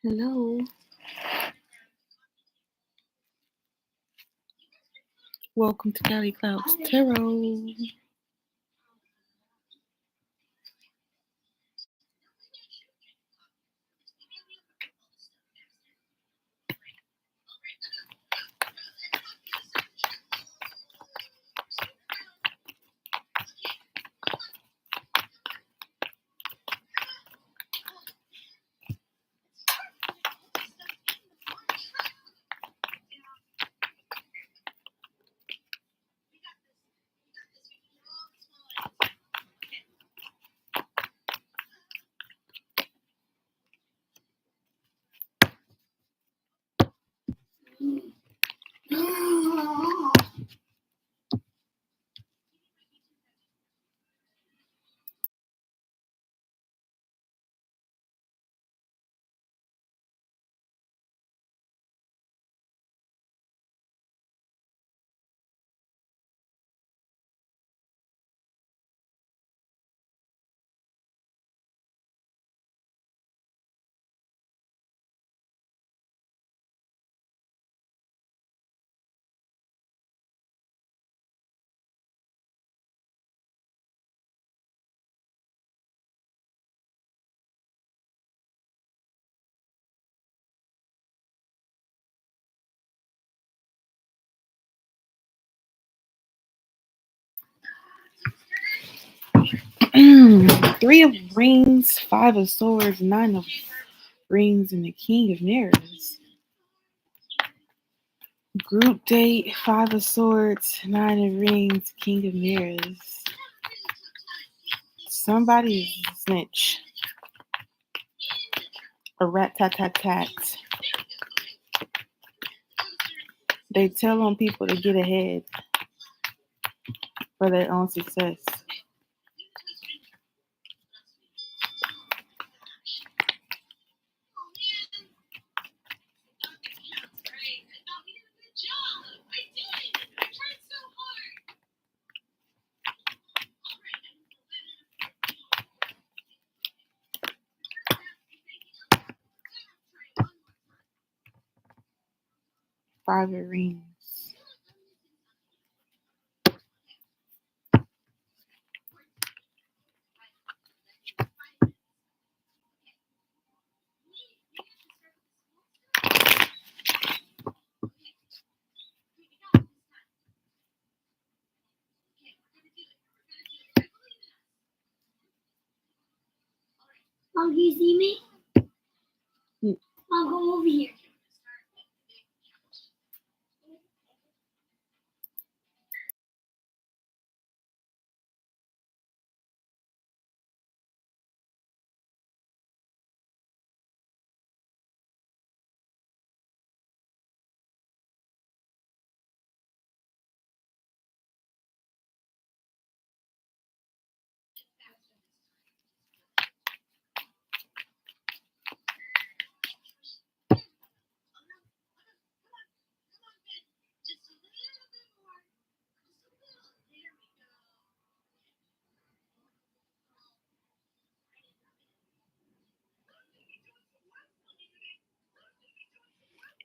Hello. Welcome to Clouds Tarot. Three of Rings, Five of Swords, Nine of Rings, and the King of Mirrors. Group date, Five of Swords, Nine of Rings, King of Mirrors. Somebody's a snitch. A rat-tat-tat-tat. They tell on people to get ahead for their own success. Five of Rings. Mom, can you see me? Mom, come over here.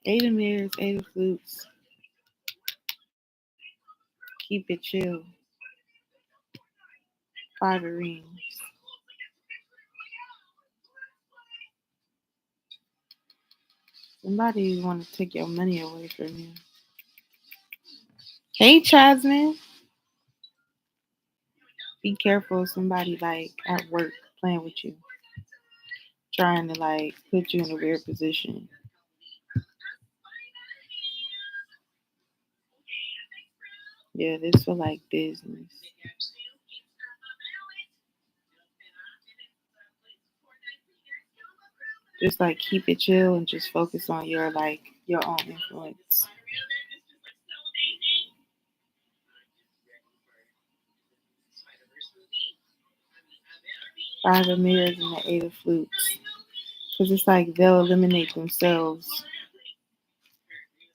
Eight of Mirrors, Eight of Flutes. Keep it chill. Five of Rings. Somebody want to take your money away from you. Hey, Jasmine. Be careful of somebody like at work playing with you, trying to like put you in a weird position. Yeah, this for like business. Just like keep it chill and just focus on your like your own influence. Five of Mirrors and the Eight of Flutes. Because it's like they'll eliminate themselves.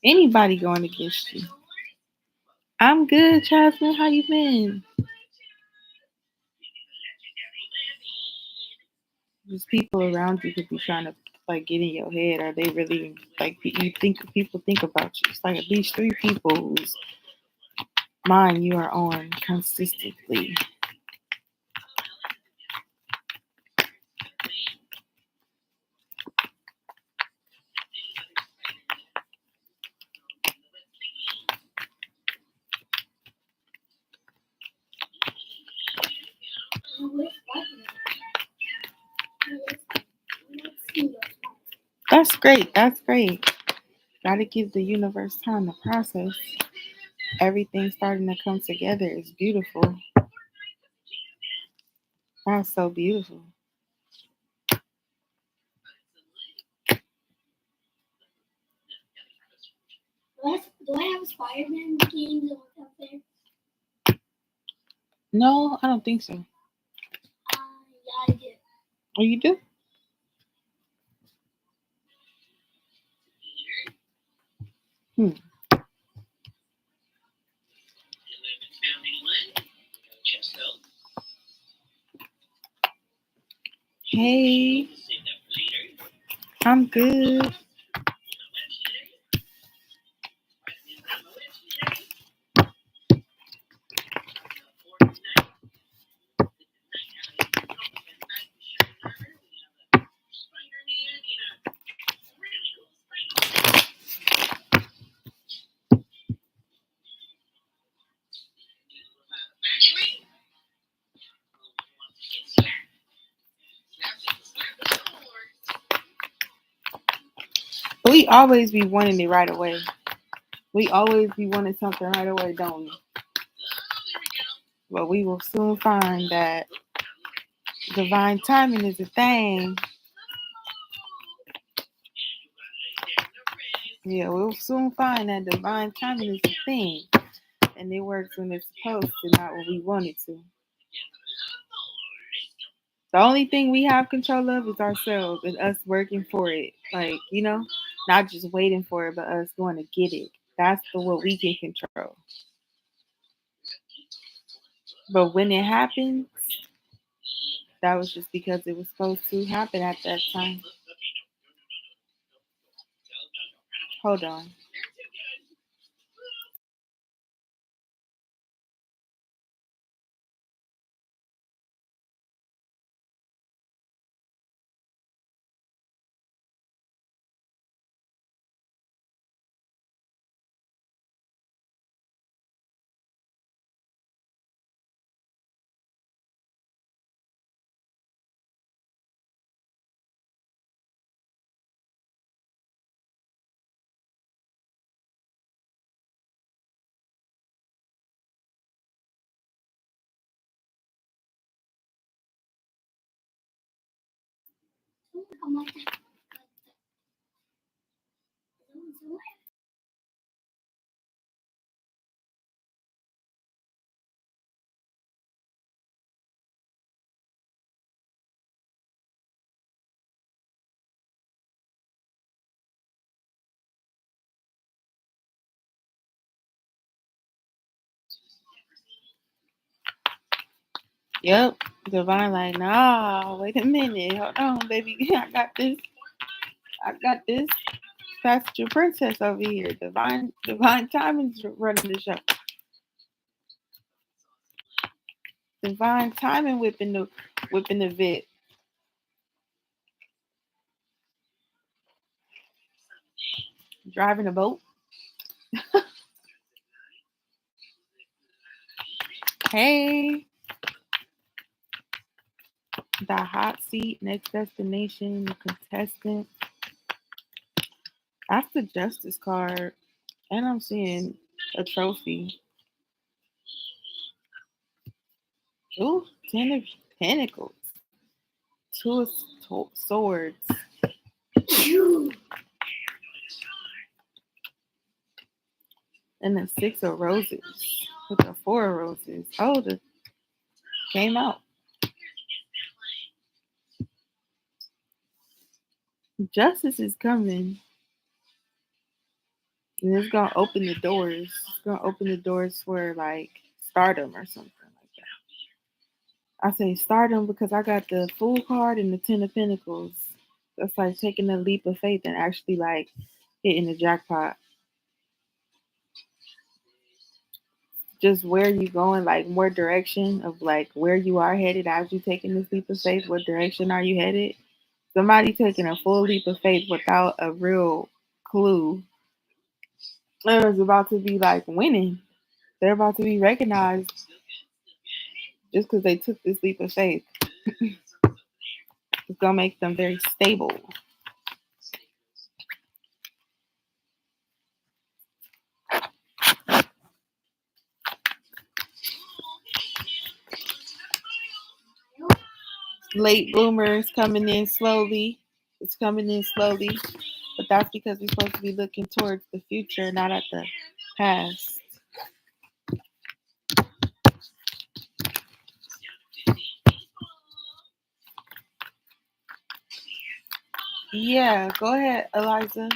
Anybody going against you. I'm good, Jasmine. How you been? Just people around you could be trying to like get in your head? Are they really like you think people think about you? It's like at least 3 people whose mind you are on consistently. That's great. That's great. Gotta give the universe time to process. Everything starting to come together is beautiful. That's so beautiful. Do I have Spider-Man games up there? No, I don't think so. Yeah, I do. Oh, you do? Hmm. Hey, I'm good. We always be wanting it right away. We always be wanting something right away, don't we? But we will soon find that divine timing is a thing. Yeah, we'll soon find that divine timing is a thing. And it works when it's supposed to, not when we want it to. The only thing we have control of is ourselves and us working for it. Like, not just waiting for it, but us going to get it. That's what we can control. But when it happens, that was just because it was supposed to happen at that time. Hold on. Yep. Divine like, nah, wait a minute. Hold on, baby. I got this. I got this. Passenger princess over here. Divine timing's running the show. Divine timing whipping the vid. Driving a boat. Hey. The hot seat, next destination, the contestant. That's the justice card. And I'm seeing a trophy. Ooh, 10 of Pentacles. Two of Swords. And the 6 of Roses. With the 4 of Roses. Oh, the came out. Justice is coming. And it's gonna open the doors. It's gonna open the doors for like stardom or something like that. I say stardom because I got the Fool card and the 10 of Pentacles. That's like taking a leap of faith and actually like hitting the jackpot. Just where you going, like more direction of like where you are headed as you taking this leap of faith. What direction are you headed? Somebody taking a full leap of faith without a real clue is about to be like winning. They're about to be recognized just because they took this leap of faith. It's gonna make them very stable. Late bloomers coming in slowly. It's coming in slowly, but that's because we're supposed to be looking towards the future, not at the past. Yeah, go ahead, Eliza.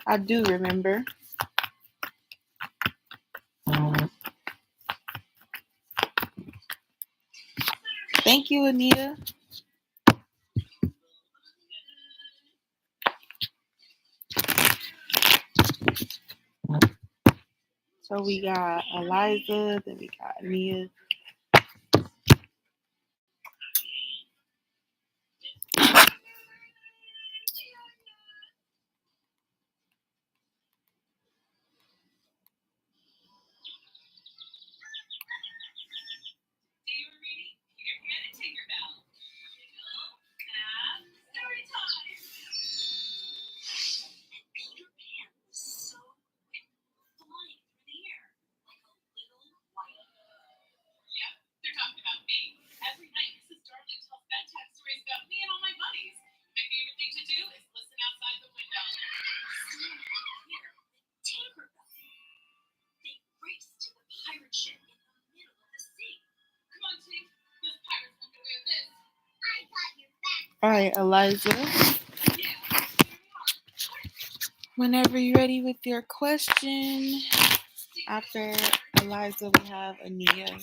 I do remember. Thank you, Anita. So we got Eliza, then we got Anita. All right, Eliza. Whenever you're ready with your question, after Eliza, we have Anita.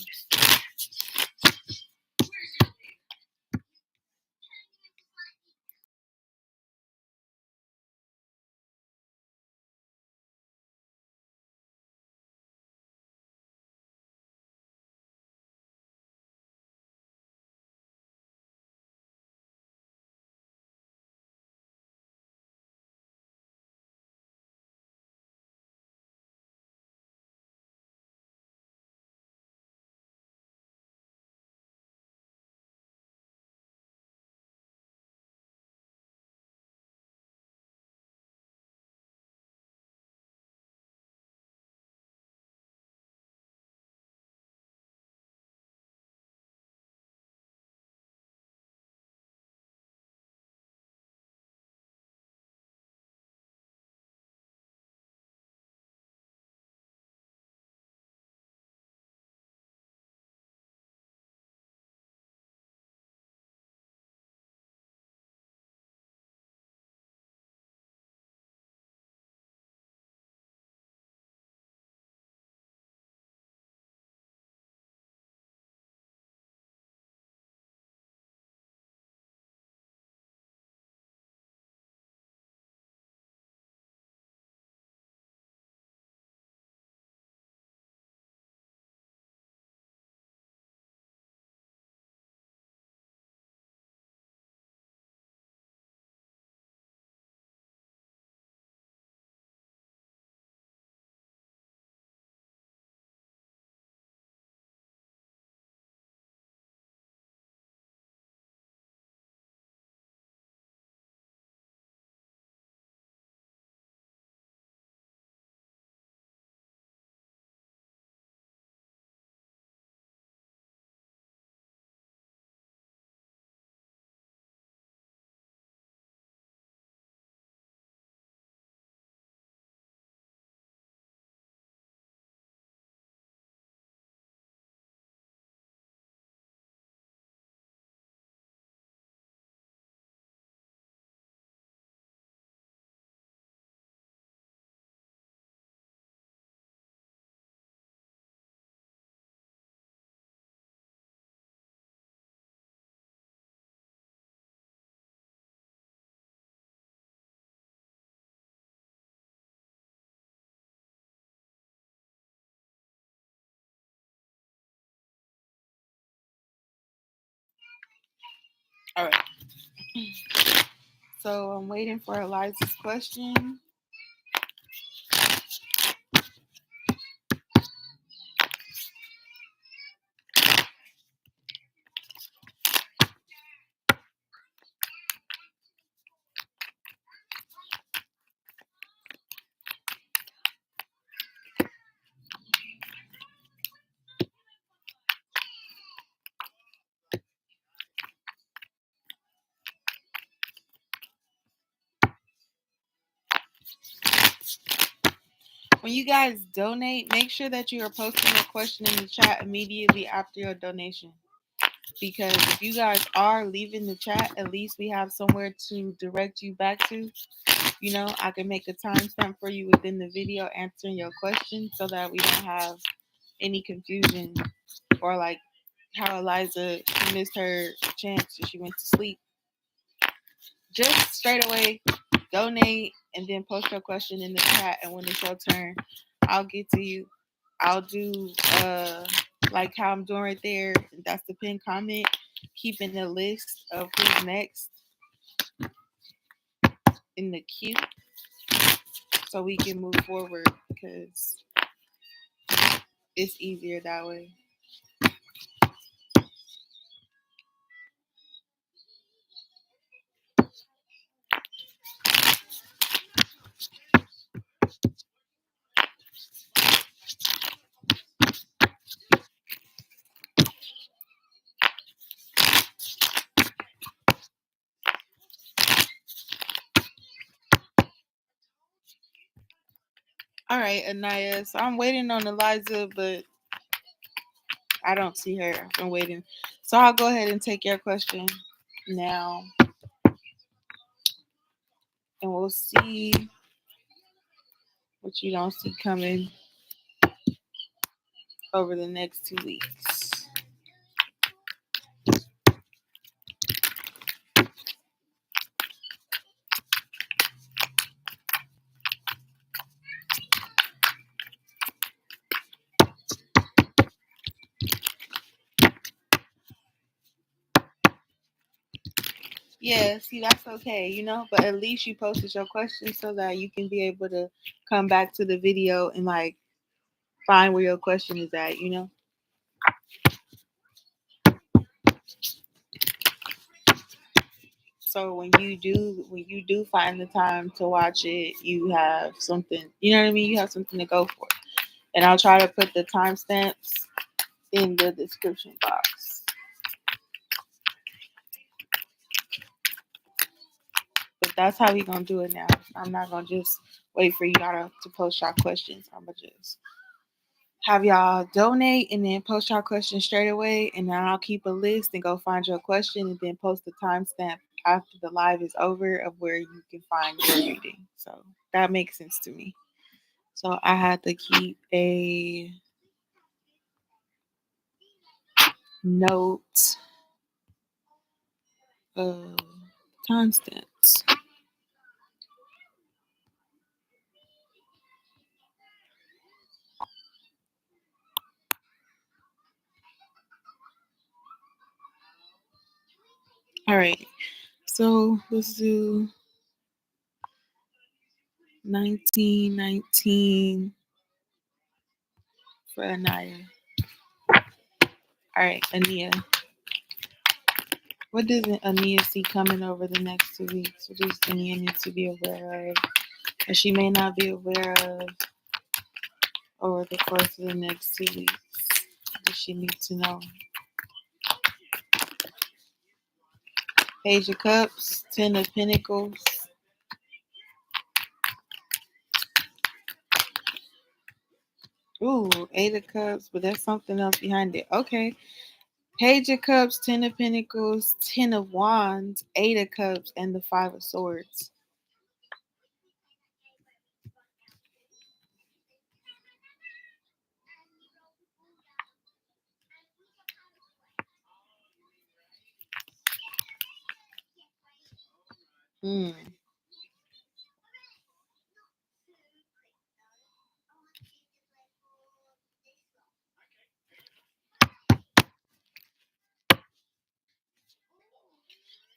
All right. So I'm waiting for Eliza's question. When you guys donate, make sure that you are posting a question in the chat immediately after your donation. Because if you guys are leaving the chat, at least we have somewhere to direct you back to. You know, I can make a timestamp for you within the video answering your question so that we don't have any confusion or like how Eliza missed her chance and she went to sleep. Just straight away donate and then post your question in the chat, and when it's your turn, I'll get to you. I'll do like how I'm doing right there. That's the pinned comment, keeping a list of who's next in the queue so we can move forward because it's easier that way. All right, Anaya. So I'm waiting on Eliza, but I don't see her. I've been waiting. So I'll go ahead and take your question now. And we'll see what you don't see coming over the next 2 weeks. Yeah, see, that's okay, you know, but at least you posted your question so that you can be able to come back to the video and like find where your question is at, you know? So when you do find the time to watch it, you have something, you know what I mean? You have something to go for. And I'll try to put the timestamps in the description box. But that's how we gonna do it now. I'm not gonna just wait for y'all to post y'all questions. I'm gonna just have y'all donate and then post your question straight away, and then I'll keep a list and go find your question and then post the timestamp after the live is over of where you can find your reading. So that makes sense to me. So I had to keep a note of timestamps. All right. So let's do 1919 for Anaya. All right, Ania. What doesn't Ania see coming over the next 2 weeks? What does Ania need to be aware of? And she may not be aware of over the course of the next 2 weeks. What does she need to know? Page of Cups, Ten of Pentacles. Ooh, Eight of Cups, but there's something else behind it. Okay. Page of Cups, Ten of Pentacles, Ten of Wands, Eight of Cups, and the Five of Swords. Hmm.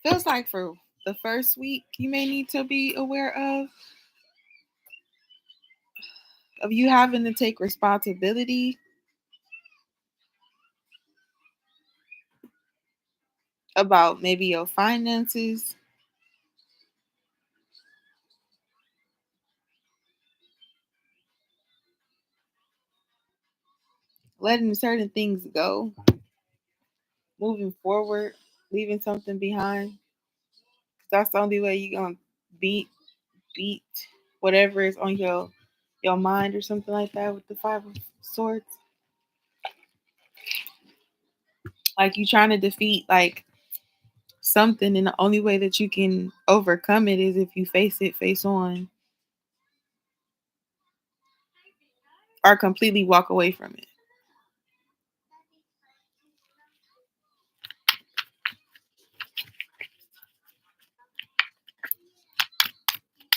Feels like for the first week, you may need to be aware of you having to take responsibility about maybe your finances, letting certain things go, moving forward, leaving something behind. That's the only way you're gonna beat whatever is on your mind or something like that with the Five of Swords. Like you trying to defeat like something, and the only way that you can overcome it is if you face it face on or completely walk away from it.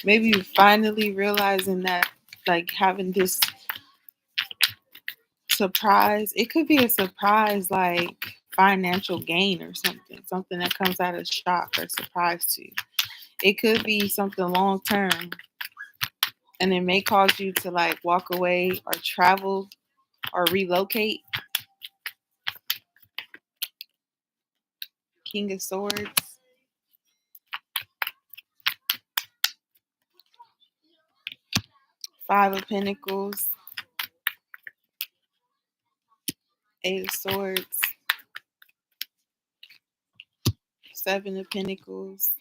Maybe you finally realizing that like having this surprise, it could be a surprise like financial gain or something that comes out of shock or surprise to you. It could be something long term, and it may cause you to like walk away or travel or relocate. King of Swords, Five of Pentacles, Eight of Swords, Seven of Pentacles,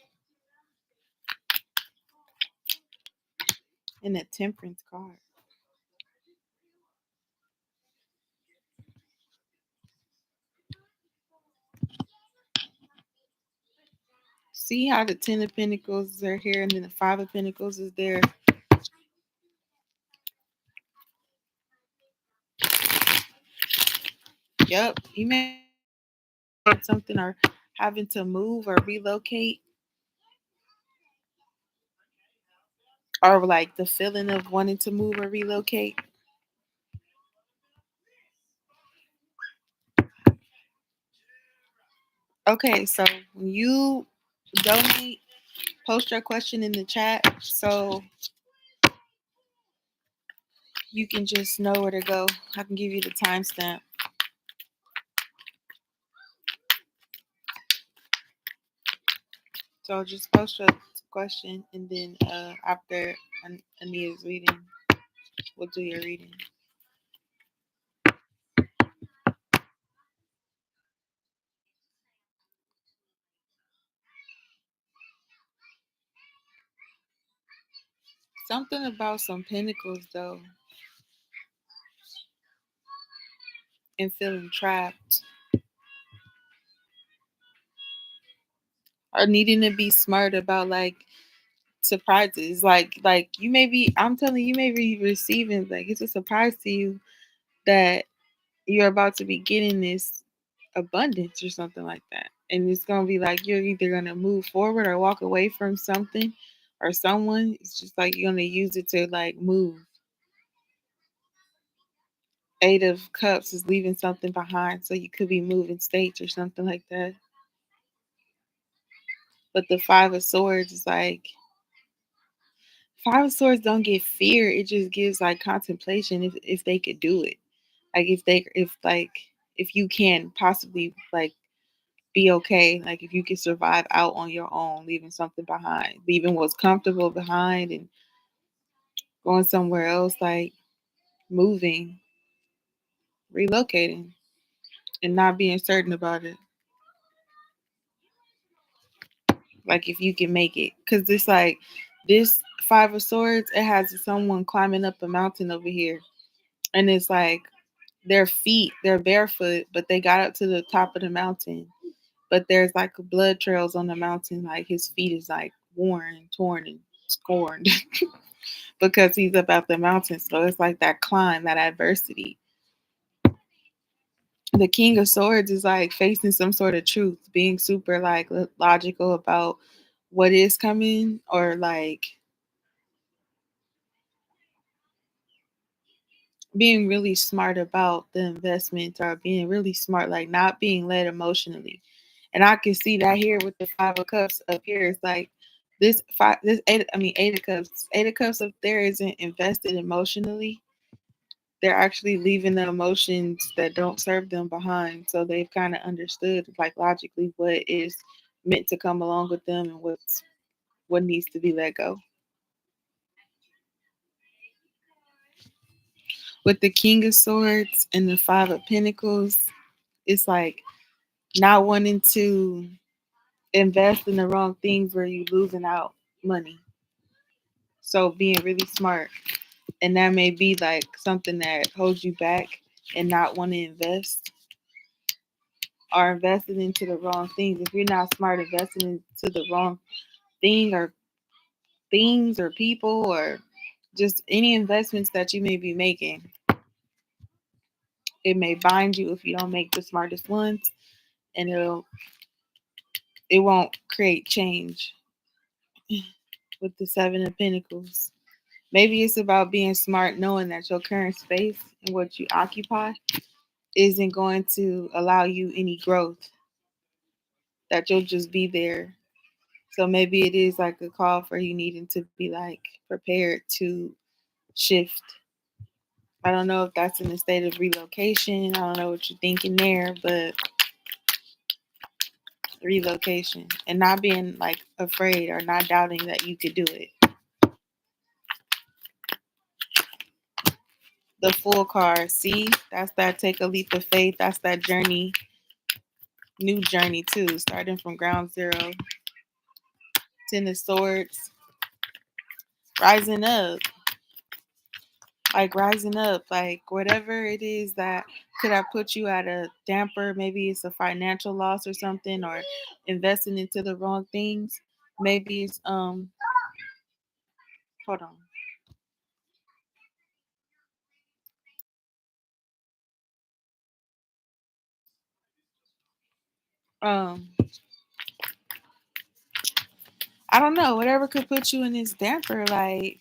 and the Temperance card. See how the Ten of Pentacles are here and then the Five of Pentacles is there. Yep, you may have something or having to move or relocate, or like the feeling of wanting to move or relocate. Okay, so when you donate, post your question in the chat so you can just know where to go. I can give you the timestamp. So just post your question, and then after Ania's reading, we'll do your reading. Something about some pentacles though, and feeling trapped or needing to be smart about like surprises. Like you may be, I'm telling you, you may be receiving like it's a surprise to you that you're about to be getting this abundance or something like that. And it's gonna be like you're either gonna move forward or walk away from something or someone. It's just like you're gonna use it to like move. Eight of Cups is leaving something behind, so you could be moving states or something like that. But the Five of Swords is like Five of Swords don't give fear. It just gives like contemplation if they could do it. Like if you can possibly like be okay. Like if you can survive out on your own, leaving something behind, leaving what's comfortable behind and going somewhere else, like moving, relocating, and not being certain about it. Like if you can make it, because it's like this Five of Swords, it has someone climbing up a mountain over here, and it's like their feet, they're barefoot, but they got up to the top of the mountain. But there's like blood trails on the mountain, like his feet is like worn, torn, and scorned because he's up at the mountain. So it's like that climb, that adversity. The King of Swords is like facing some sort of truth, being super like logical about what is coming, or like being really smart about the investment, or being really smart, like not being led emotionally. And I can see that here with the Five of Cups up here. It's like this eight. I mean, Eight of Cups. Eight of Cups up there isn't invested emotionally. They're actually leaving the emotions that don't serve them behind. So they've kind of understood, like logically, what is meant to come along with them and what needs to be let go. With the King of Swords and the Five of Pentacles, it's like not wanting to invest in the wrong things where you're losing out money. So being really smart. And that may be like something that holds you back and not want to invest or investing into the wrong things. If you're not smart investing into the wrong thing or things or people or just any investments that you may be making, it may bind you if you don't make the smartest ones, and it won't create change. With the Seven of Pentacles, maybe it's about being smart, knowing that your current space and what you occupy isn't going to allow you any growth, that you'll just be there. So maybe it is like a call for you needing to be like prepared to shift. I don't know if that's in a state of relocation. I don't know what you're thinking there, but relocation and not being like afraid or not doubting that you could do it. The Fool card, see, that's that take a leap of faith. That's that journey, new journey too, starting from ground zero. Ten of Swords, rising up, like rising up, like whatever it is that could have put you at a damper. Maybe it's a financial loss or something, or investing into the wrong things. Maybe it's hold on. Um, I don't know. Whatever could put you in this damper, like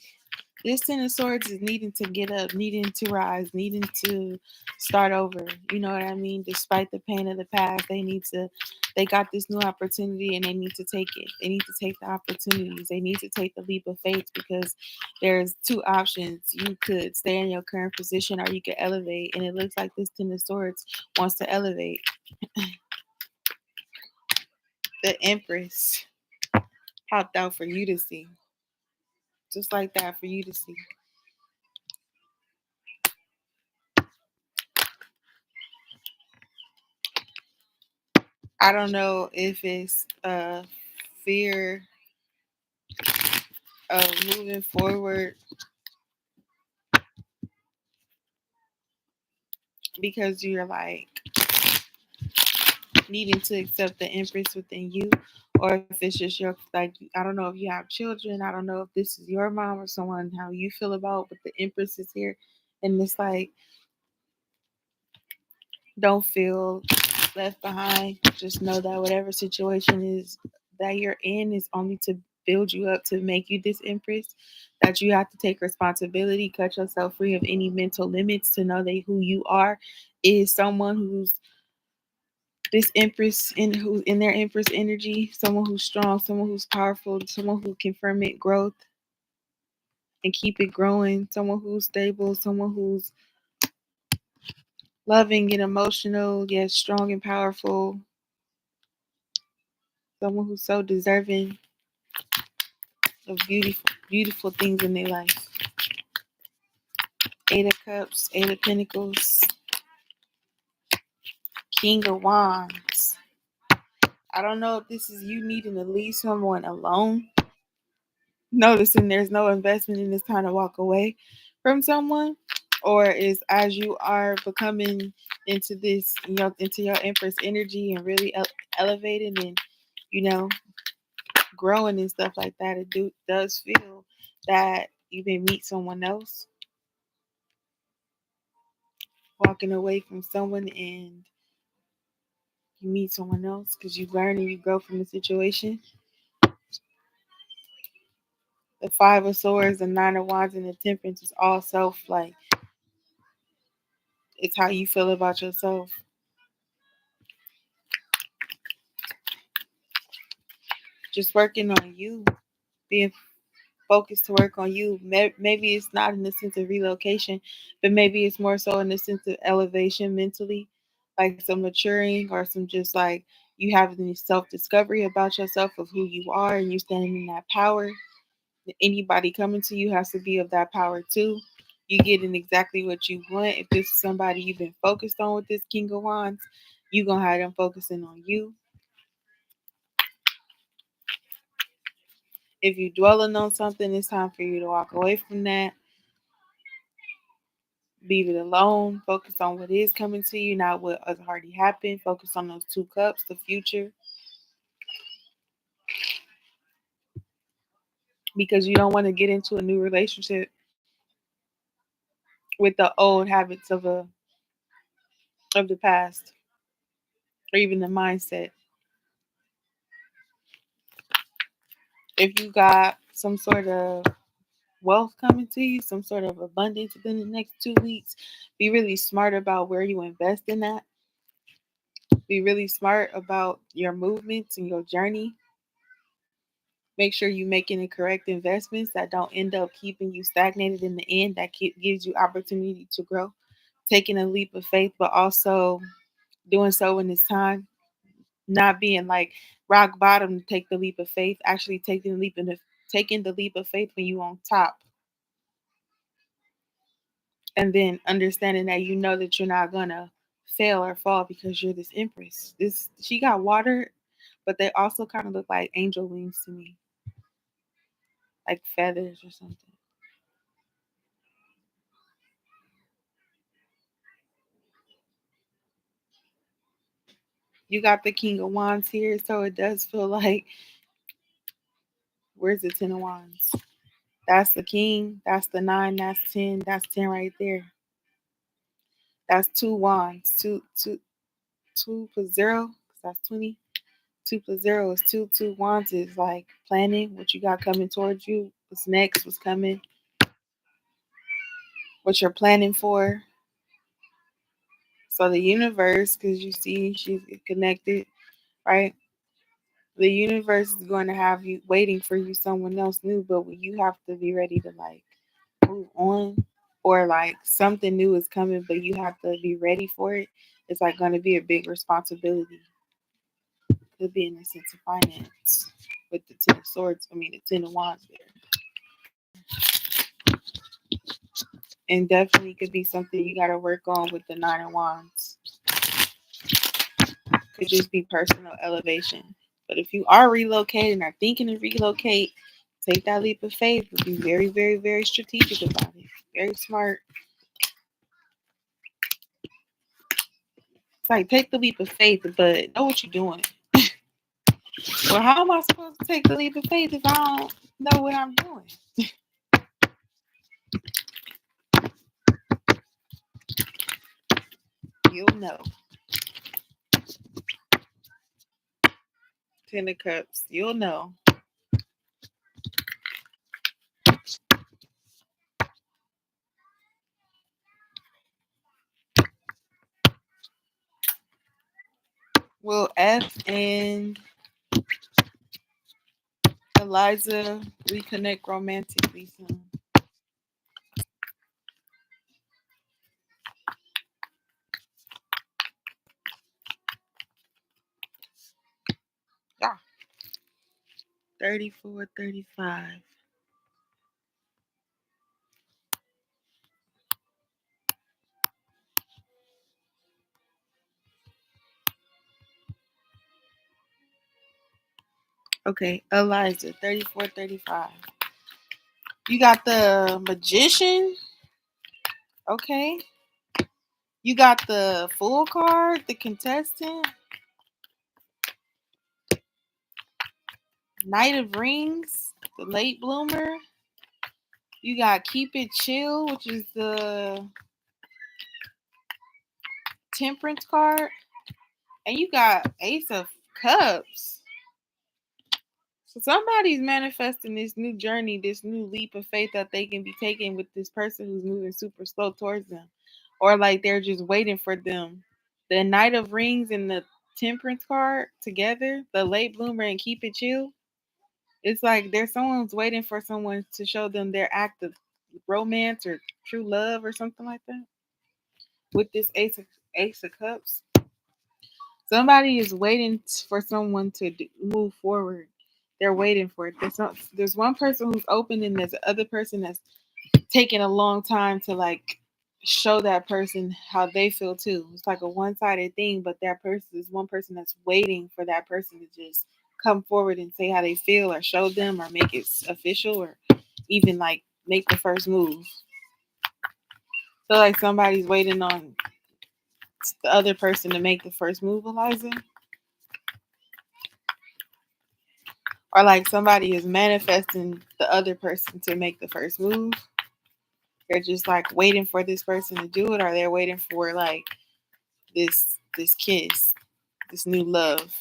this Ten of Swords is needing to get up, needing to rise, needing to start over. You know what I mean? Despite the pain of the past, they got this new opportunity and they need to take it. They need to take the opportunities. They need to take the leap of faith because there's two options. You could stay in your current position or you could elevate. And it looks like this Ten of Swords wants to elevate. The Empress popped out for you to see. Just like that for you to see. I don't know if it's fear of moving forward because you're like needing to accept the Empress within you, or if it's just your like I don't know if you have children. I don't know if this is your mom or someone how you feel about, but the Empress is here, and it's like don't feel left behind. Just know that whatever situation is that you're in is only to build you up to make you this Empress. That you have to take responsibility, cut yourself free of any mental limits to know that who you are is someone who's this Empress in who's in their Empress energy, someone who's strong, someone who's powerful, someone who can ferment growth and keep it growing, someone who's stable, someone who's loving and emotional, yet strong and powerful, someone who's so deserving of beautiful things in their life. Eight of Cups, Eight of Pentacles, King of Wands. I don't know if this is you needing to leave someone alone. Noticing there's no investment in this time to walk away from someone, or is as you are becoming into this, into your Empress energy and really elevating and, you know, growing and stuff like that, does feel that you may meet someone else, walking away from someone and you meet someone else because you learn and you grow from the situation. The Five of Swords, the Nine of Wands, and the Temperance is all self, like it's how you feel about yourself. just working on you, being focused to work on you. Maybe it's not in the sense of relocation, but maybe it's more so in the sense of elevation mentally, like some maturing or some just like you having self discovery about yourself of who you are and you standing in that power. Anybody coming to you has to be of that power too. You getting exactly what you want. If this is somebody you've been focused on with this King of Wands, you gonna have them focusing on you. If you dwelling on something, it's time for you to walk away from that. Leave it alone. Focus on what is coming to you, not what has already happened. Focus on those two cups, the future, because you don't want to get into a new relationship with the old habits of the past or even the mindset. If you got some sort of wealth coming to you, some sort of abundance within the next 2 weeks, be really smart about where you invest in that. Be really smart about your movements and your journey. Make sure you're making the correct investments that don't end up keeping you stagnated in the end, that gives you opportunity to grow. Taking a leap of faith, but also doing so when it's time. Not being like rock bottom to take the leap of faith. Actually taking the leap of faith when you on top. And then understanding that you know that you're not gonna fail or fall because you're this empress. This she got water, but they also kind of look like angel wings to me, like feathers or something. You got the King of Wands here, so it does feel like where's the Ten of Wands? That's the King. That's the nine. That's 10. That's 10 right there. That's two wands. Two plus zero. That's 20. 2 plus 0 is two. Two wands is like planning what you got coming towards you. What's next? What's coming? What you're planning for. So the universe, because you see she's connected, right? The universe is going to have you waiting for you someone else new, but you have to be ready to like move on, or like something new is coming, but you have to be ready for it. It's like going to be a big responsibility. Could be in the sense of finance with the Ten of Swords. I mean, the Ten of Wands there, and definitely could be something you got to work on with the Nine of Wands. Could just be personal elevation. But if you are relocating or thinking to relocate, take that leap of faith. But be very, very, very strategic about it. Very smart. It's like take the leap of faith, but know what you're doing. Well, how am I supposed to take the leap of faith if I don't know what I'm doing? You'll know. Ten of Cups. You'll know. Will F and Eliza reconnect romantically soon? Yeah. 34, 35. Okay, Eliza, 34, 35. You got the Magician. Okay. You got the Fool card, the Contestant. Knight of Rings, the Late Bloomer. You got Keep It Chill, which is the Temperance card. And you got Ace of Cups. So somebody's manifesting this new journey, this new leap of faith that they can be taking with this person who's moving super slow towards them. Or like they're just waiting for them. The Knight of Rings and the Temperance card together, the Late Bloomer and Keep It Chill. It's like there's someone's waiting for someone to show them their act of romance or true love or something like that. With this Ace of Cups, somebody is waiting for someone to move forward. They're waiting for it. There's one person who's open, and there's the other person that's taking a long time to like show that person how they feel too. It's like a one-sided thing, but that person is one person that's waiting for that person to just come forward and say how they feel or show them or make it official or even like make the first move. So like somebody's waiting on the other person to make the first move, Eliza. Or like somebody is manifesting the other person to make the first move. They're just like waiting for this person to do it, or they're waiting for like this kiss, this new love.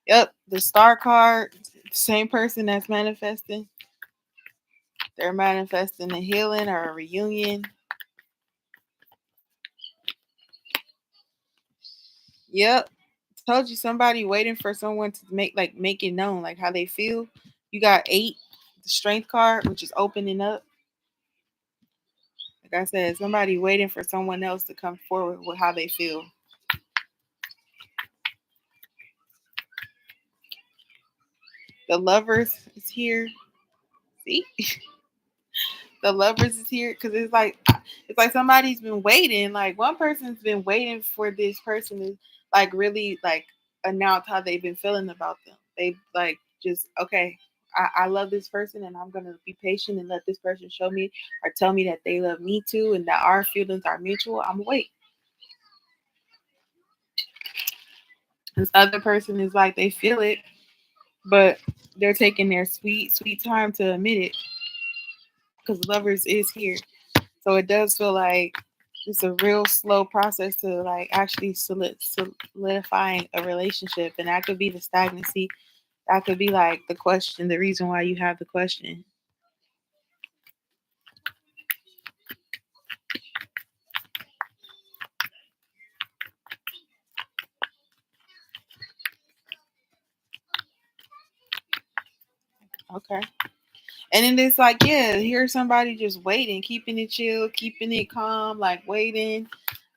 Yep, the star card, the same person that's manifesting. They're manifesting a healing or a reunion. Yep. Told you somebody waiting for someone to make it known like how they feel. You got 8, the strength card, which is opening up. Like I said, somebody waiting for someone else to come forward with how they feel. The lovers is here. See? The lovers is here because it's like somebody's been waiting. Like one person's been waiting for this person to like really like announce how they've been feeling about them. They like just okay. I love this person and I'm gonna be patient and let this person show me or tell me that they love me too and that our feelings are mutual. I'm gonna wait. This other person is like they feel it, but they're taking their sweet time to admit it because lovers is here. So it does feel like it's a real slow process to like actually solidifying a relationship, and that could be the stagnancy. That could be like the question, the reason why you have the question. Okay. And then it's like, yeah, here's somebody just waiting, keeping it chill, keeping it calm, like waiting.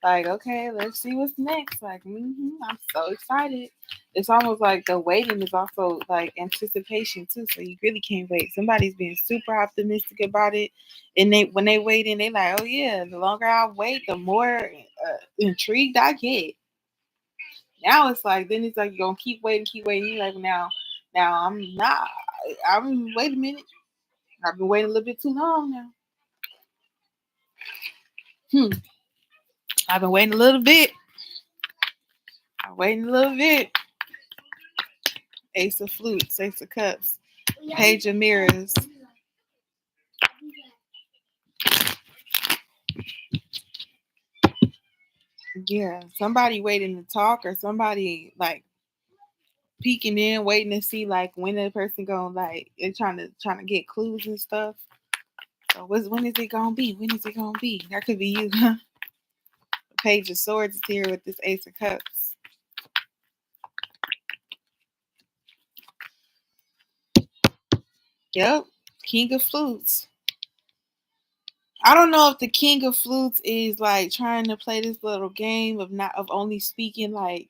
Like, okay, let's see what's next. Like, I'm so excited. It's almost like the waiting is also like anticipation too. So you really can't wait. Somebody's being super optimistic about it, and they when they wait in, they like, oh yeah, the longer I wait, the more intrigued I get. Now it's like then it's like you're gonna keep waiting. You're like now I'm not. I'm wait a minute. I've been waiting a little bit too long now. Hmm. I've been waiting a little bit. I'm waiting a little bit. Ace of Flutes, Ace of Cups, Page of Mirrors. Yeah, somebody waiting to talk or somebody like peeking in, waiting to see like when the person gonna like they're trying to get clues and stuff. So when is it gonna be? When is it gonna be? That could be you. Page of Swords is here with this Ace of Cups. Yep, King of Flutes. I don't know if the King of Flutes is like trying to play this little game of only speaking like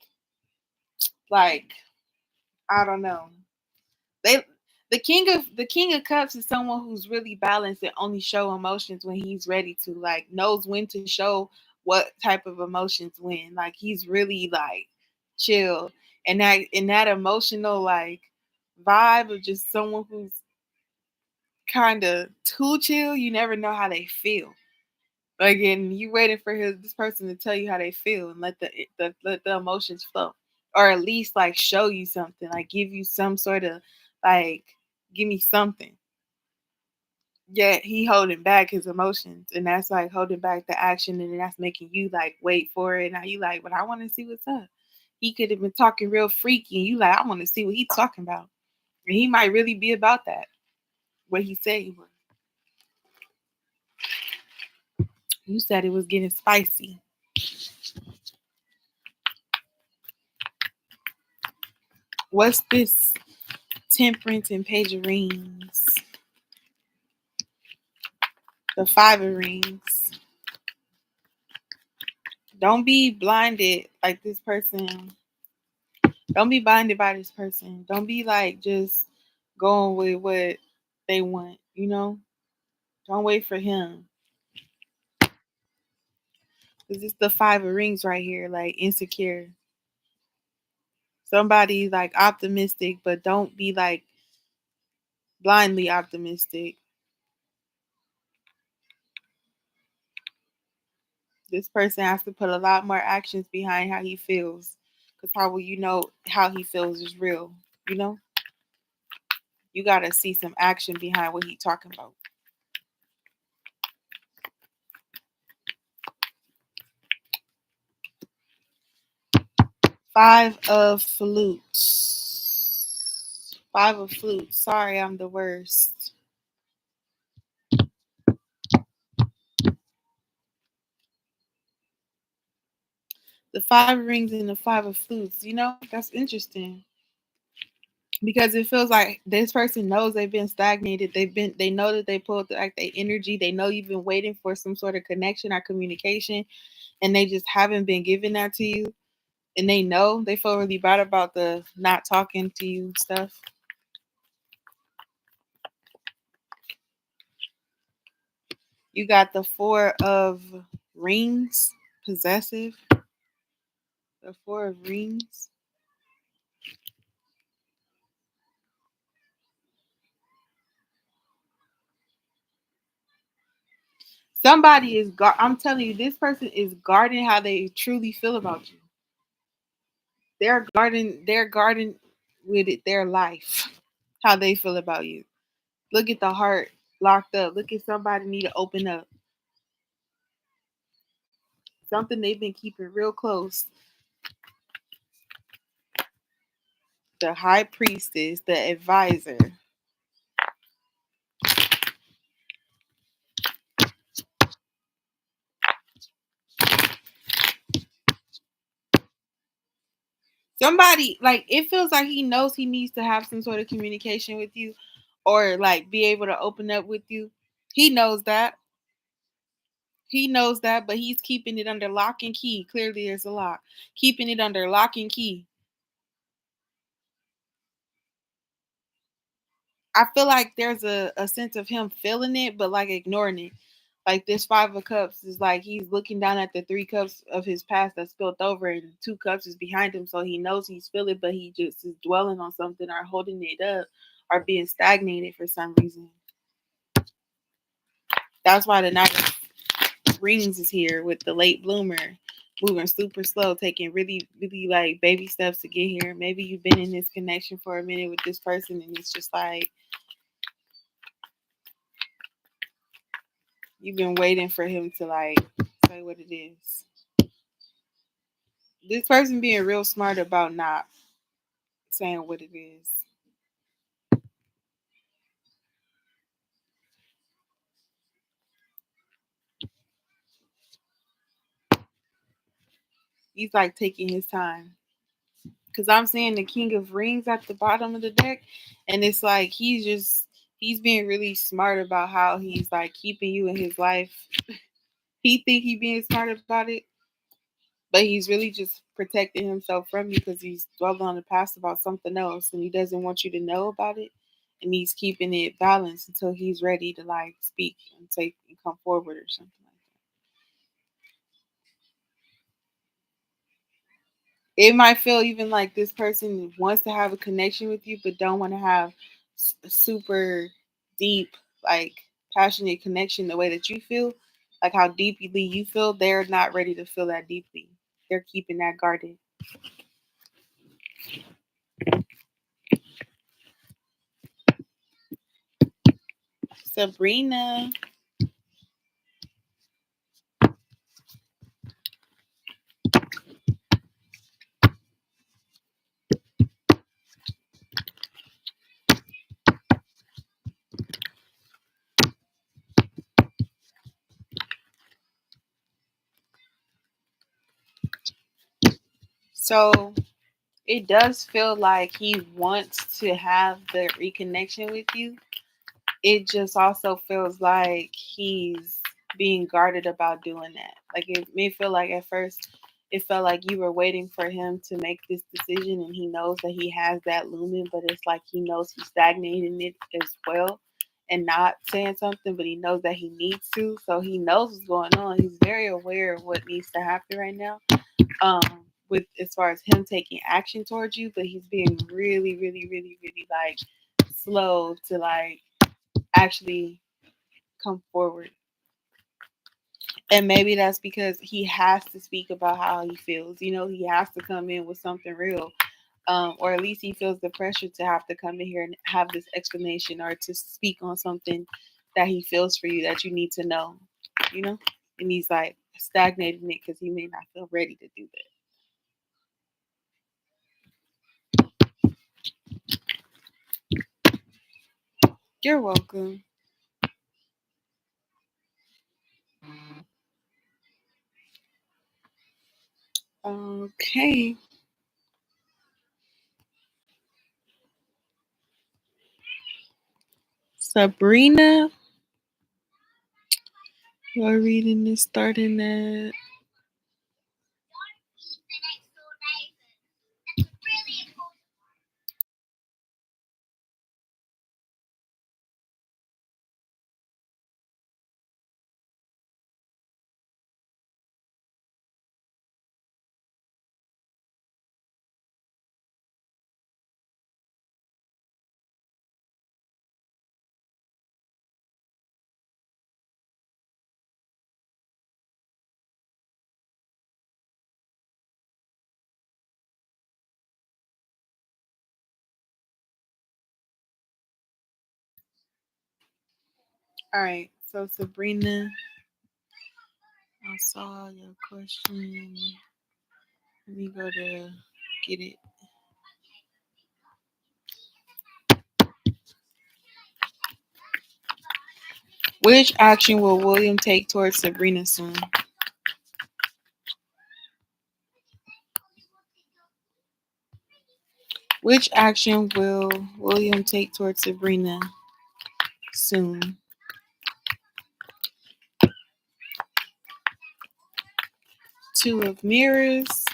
I don't know. They the King of Cups is someone who's really balanced and only show emotions when he's ready to, like knows when to show what type of emotions when. Like he's really like chill and that emotional like vibe of just someone who's kind of too chill. You never know how they feel. Like, and you waiting for this person to tell you how they feel and let the emotions flow, or at least like show you something, like give you some sort of like give me something. Yet he holding back his emotions, and that's like holding back the action, and that's making you like wait for it. Now you like, but I want to see what's up. He could have been talking real freaky, and you like, I want to see what he's talking about, and he might really be about that. What he said he was. You said it was getting spicy. What's this Temperance and Page of Rings. The Five of Rings. Don't be blinded like this person. Don't be blinded by this person. Don't be like just going with what they want, you know? Don't wait for him. Because it's the Five of Rings right here, like insecure. Somebody like optimistic, but don't be like blindly optimistic. This person has to put a lot more actions behind how he feels. Because how will you know how he feels is real? You know? You got to see some action behind what he's talking about. Five of Flutes. Five of Flutes. Sorry, I'm the worst. The Five of Rings and the Five of Flutes. You know, that's interesting. Because it feels like this person knows they've been stagnated. They know that they pulled like their energy. They know you've been waiting for some sort of connection or communication, and they just haven't been giving that to you. And they know they feel really bad about the not talking to you stuff. You got the Four of Rings, possessive. The Four of Rings. Somebody is, I'm telling you, this person is guarding how they truly feel about you. They're guarding with it, their life, how they feel about you. Look at the heart locked up. Look at somebody need to open up. Something they've been keeping real close. The High Priestess, the advisor. Somebody, like, it feels like he knows he needs to have some sort of communication with you or like be able to open up with you. He knows that. He knows that, but he's keeping it under lock and key. Clearly there's a lock. Keeping it under lock and key. I feel like there's a sense of him feeling it, but like ignoring it. Like this Five of Cups is like he's looking down at the three cups of his past that spilled over, and two cups is behind him, so he knows he's feeling, but he just is dwelling on something or holding it up or being stagnated for some reason. That's why the Knight of Rings is here with the late bloomer, moving super slow, taking really, really like baby steps to get here. Maybe you've been in this connection for a minute with this person, and it's just like you've been waiting for him to like say what it is. This person being real smart about not saying what it is. He's like taking his time. Cause I'm seeing the King of Rings at the bottom of the deck, and it's like he's being really smart about how he's like keeping you in his life. He think he being smart about it, but he's really just protecting himself from you because he's dwelling on the past about something else, and he doesn't want you to know about it, and he's keeping it balanced until he's ready to like speak and take and come forward or something like that. It might feel even like this person wants to have a connection with you, but don't want to have super deep, like passionate connection the way that you feel, like how deeply you feel. They're not ready to feel that deeply. They're keeping that guarded. Sabrina. So it does feel like he wants to have the reconnection with you. It just also feels like he's being guarded about doing that. Like it may feel like at first it felt like you were waiting for him to make this decision and he knows that he has that looming, but it's like he knows he's stagnating it as well and not saying something, but he knows that he needs to. So he knows what's going on. He's very aware of what needs to happen right now. Um, with as far as him taking action towards you, but he's being really, really, really, really like slow to like actually come forward. And maybe that's because he has to speak about how he feels. You know, he has to come in with something real. Or at least he feels the pressure to have to come in here and have this explanation or to speak on something that he feels for you that you need to know, you know? And he's like stagnating it because he may not feel ready to do that. You're welcome. Okay. Sabrina, your reading is starting at. All right. So, Sabrina, I saw your question. Let me go to get it. Which action will William take towards Sabrina soon? Which action will William take towards Sabrina soon? Two of Mirrors,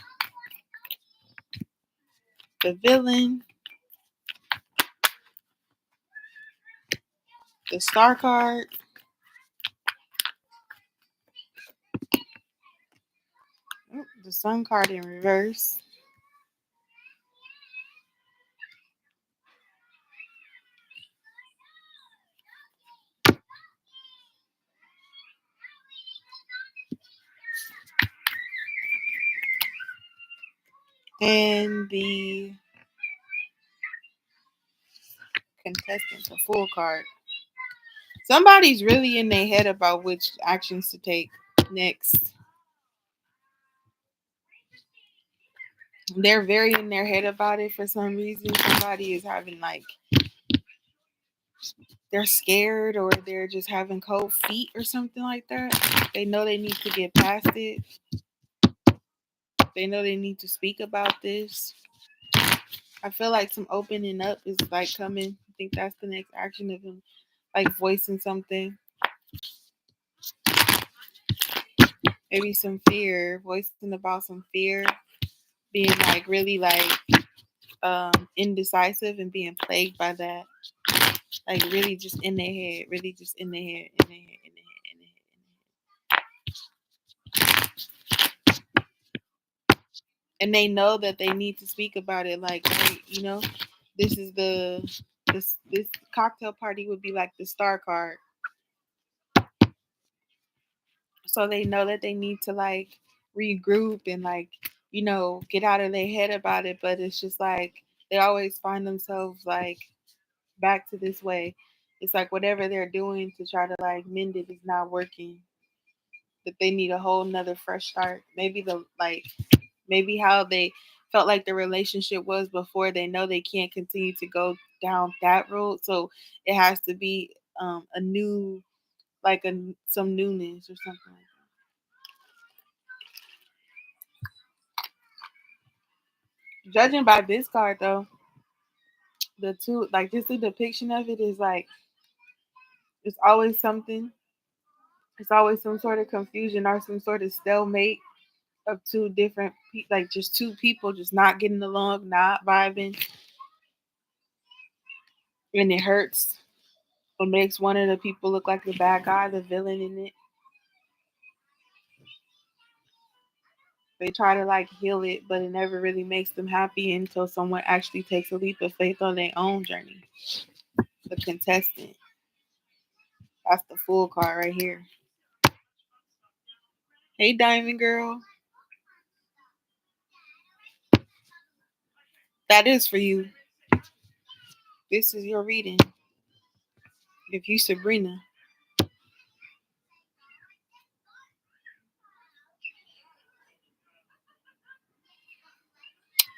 the villain, the Star card, the Sun card in reverse, and the contestant, the Full card. Somebody's really in their head about which actions to take next. They're very in their head about it for some reason. Somebody is having like they're scared or they're just having cold feet or something like that. They know they need to get past it. They know they need to speak about this. I feel like some opening up is like coming. I think that's the next action of him, like voicing something. Maybe some fear, voicing about some fear, being like really like indecisive and being plagued by that. Like really just in their head, really just in their head, in their head, in their head, in their head, in their head. And they know that they need to speak about it. Like, hey, you know, this is this cocktail party would be like the Star card. So they know that they need to like regroup and like, you know, get out of their head about it. But it's just like they always find themselves like back to this way. It's like whatever they're doing to try to like mend it is not working. That they need a whole nother fresh start. Maybe the like maybe how they felt like the relationship was before, they know they can't continue to go down that road. So it has to be a new like some newness or something like that. Judging by this card though, the two like just the depiction of it is like it's always something. It's always some sort of confusion or some sort of stalemate of two different like just two people just not getting along, not vibing, and it hurts. It makes one of the people look like the bad guy, the villain in it. They try to like heal it, but it never really makes them happy until someone actually takes a leap of faith on their own journey. The contestant. That's the Fool card right here. Hey, Diamond Girl. That is for you. This is your reading. If you Sabrina.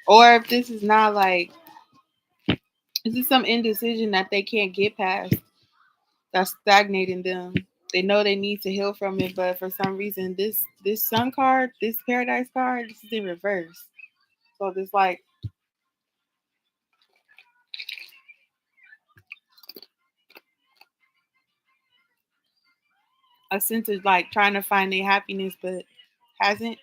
Or if this is not like, this is some indecision that they can't get past that's stagnating them. They know they need to heal from it, but for some reason, this Sun card, this Paradise card, this is in reverse. So this like a sense of like trying to find their happiness, but hasn't.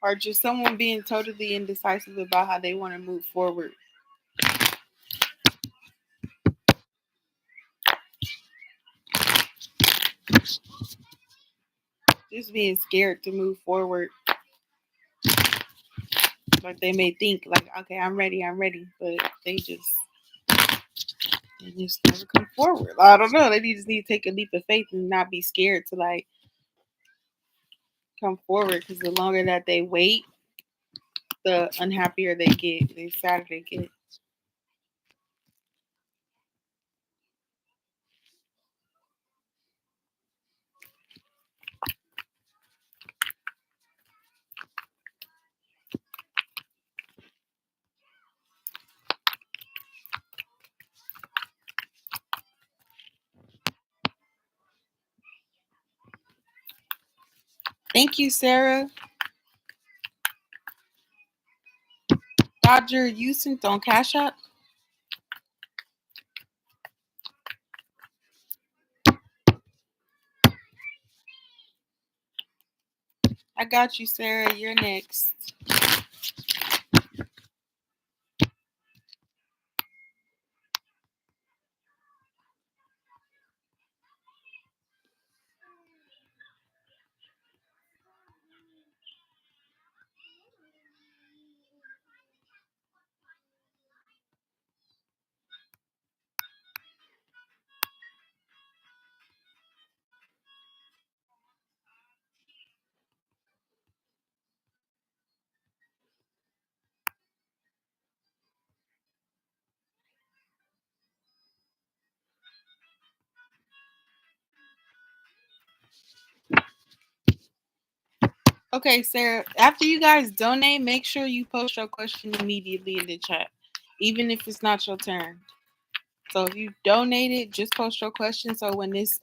Or just someone being totally indecisive about how they want to move forward. Just being scared to move forward. Like they may think like, okay, I'm ready, but they just never come forward. I don't know. They just need to take a leap of faith and not be scared to like come forward. Because the longer that they wait, the unhappier they get, the sadder they get. Thank you, Sarah. Roger, you sent on Cashapp. I got you, Sarah. You're next. Okay, Sarah, after you guys donate, make sure you post your question immediately in the chat, even if it's not your turn. So if you donated, just post your question. So when it's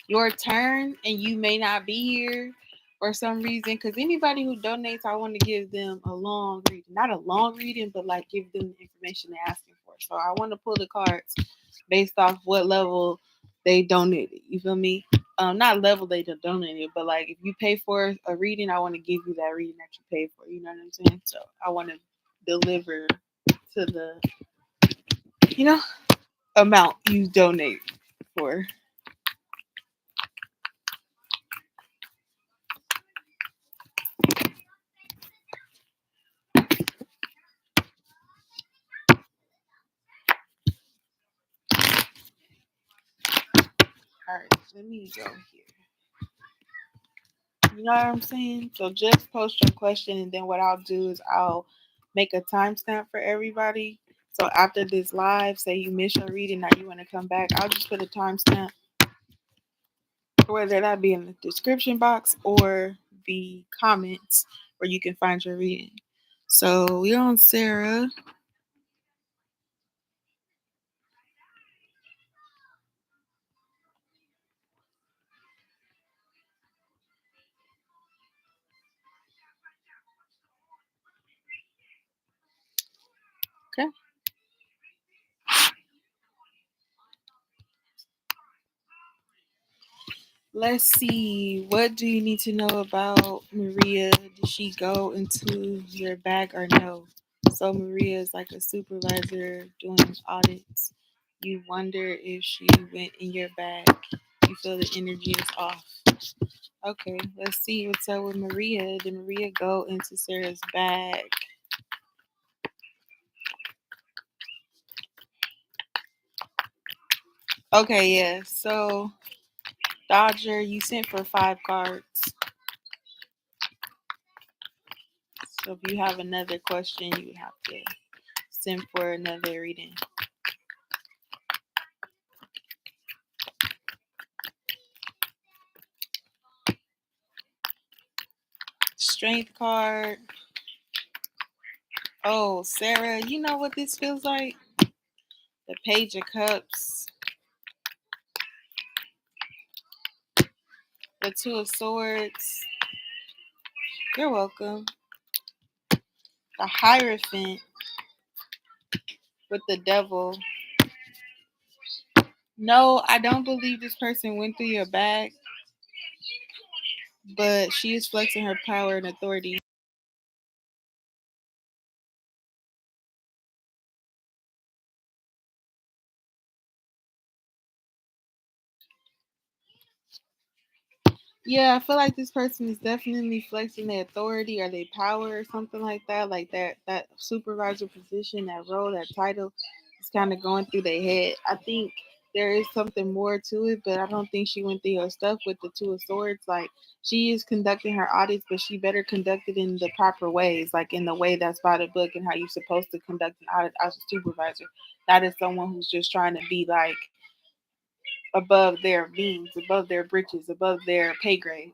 your turn and you may not be here for some reason, because anybody who donates, I want to give them a long reading, not a long reading, but like give them the information they're asking for. So I want to pull the cards based off what level they donated. You feel me? Not level they donated, but like if you pay for a reading, I want to give you that reading that you paid for. You know what I'm saying? So I want to deliver to the, you know, amount you donate for. All right, let me go here. You know what I'm saying? So just post your question, and then what I'll do is I'll make a timestamp for everybody. So after this live, say you miss your reading, now you want to come back, I'll just put a timestamp whether that be in the description box or the comments where you can find your reading. So we're on Sarah. Okay. Let's see. What do you need to know about Maria? Did she go into your bag or no? So Maria is like a supervisor doing audits. You wonder if she went in your bag. You feel the energy is off. Okay, let's see what's up with Maria. Did Maria go into Sarah's bag? Okay, yeah. So Dodger, you sent for 5 cards. So if you have another question, you would have to send for another reading. Strength card. Oh, Sarah, you know what this feels like? The Page of Cups. The Two of Swords. You're welcome. The Hierophant with the Devil. No, I don't believe this person went through your bag, but she is flexing her power and authority. Yeah, I feel like this person is definitely flexing their authority or their power or something like that. Like that supervisor position, that role, that title is kind of going through their head. I think there is something more to it, but I don't think she went through her stuff with the Two of Swords. Like she is conducting her audits, but she better conduct it in the proper ways, like in the way that's by the book and how you're supposed to conduct an audit as a supervisor. That is someone who's just trying to be like above their means, above their britches, above their pay grade.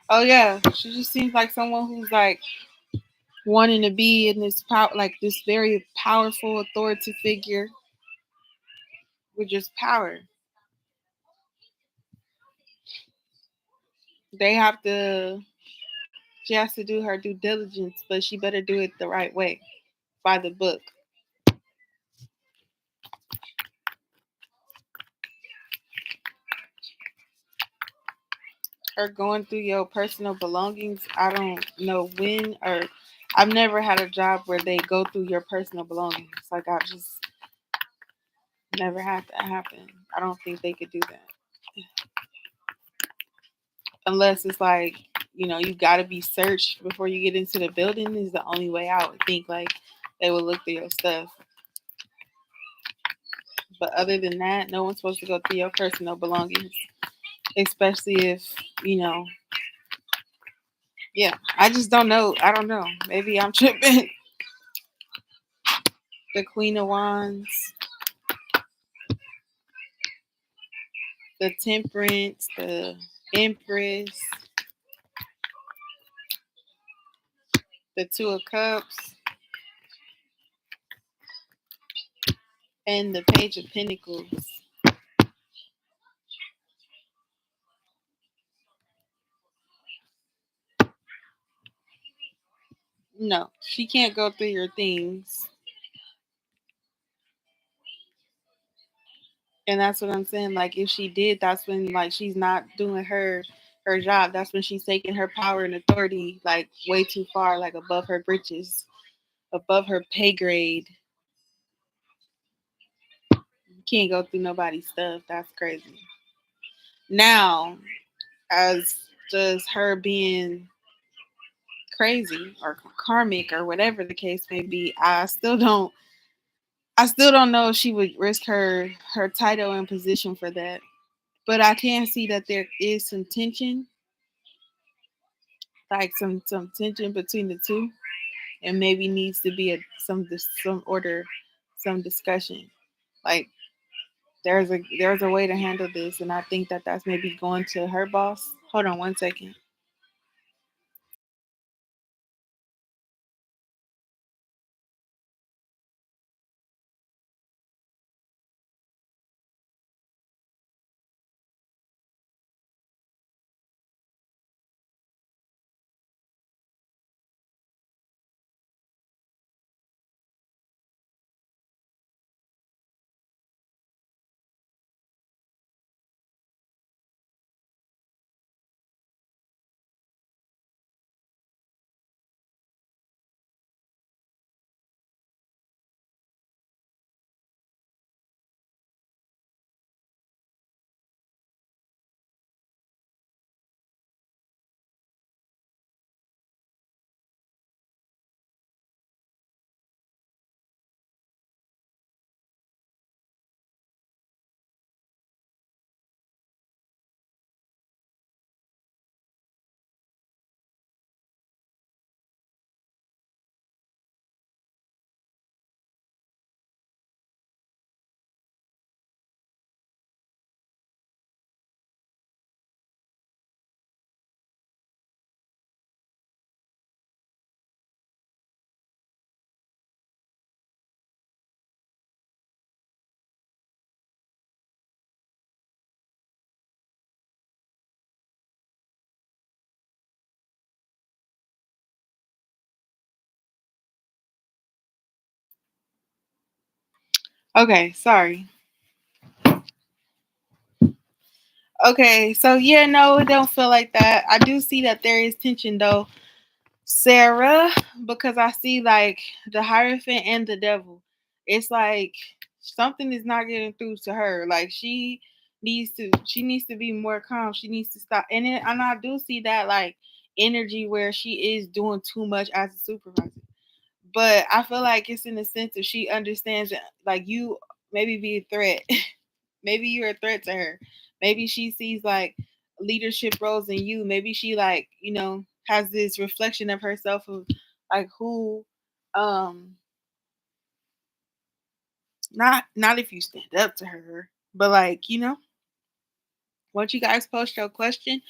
Oh yeah, she just seems like someone who's like wanting to be in this power, like this very powerful authority figure with just power. They have to. She has to do her due diligence, but she better do it the right way, by the book. Her going through your personal belongings. I don't know when or I've never had a job where they go through your personal belongings. Like I've just never had that happen. I don't think they could do that. Unless it's like, you got to be searched before you get into the building is the only way I would think like they would look through your stuff. But other than that, no one's supposed to go through your personal belongings, especially if, yeah, I just don't know. I don't know. Maybe I'm tripping. The Queen of Wands, the Temperance, the Empress, the Two of Cups, and the Page of Pentacles. No, she can't go through your things. And that's what I'm saying. Like if she did, that's when like she's not doing her job. That's when she's taking her power and authority like way too far, like above her britches, above her pay grade. You can't go through nobody's stuff. That's crazy. Now, as just her being crazy or karmic or whatever the case may be, I still don't I still don't know if she would risk her title and position for that. But I can see that there is some tension, like some tension between the two, and maybe needs to be some order, some discussion. Like there's a way to handle this, and I think that that's maybe going to her boss. Hold on one second. Okay, sorry. Okay, so yeah, no, it don't feel like that. I do see that there is tension though, Sarah, because I see like the Hierophant and the Devil. It's like something is not getting through to her. Like she needs to be more calm. She needs to stop. And I do see that like energy where she is doing too much as a supervisor. But I feel like it's in the sense of she understands that like you maybe be a threat. Maybe you're a threat to her. Maybe she sees like leadership roles in you. Maybe she like, has this reflection of herself of like who not if you stand up to her, but like, once you guys post your question,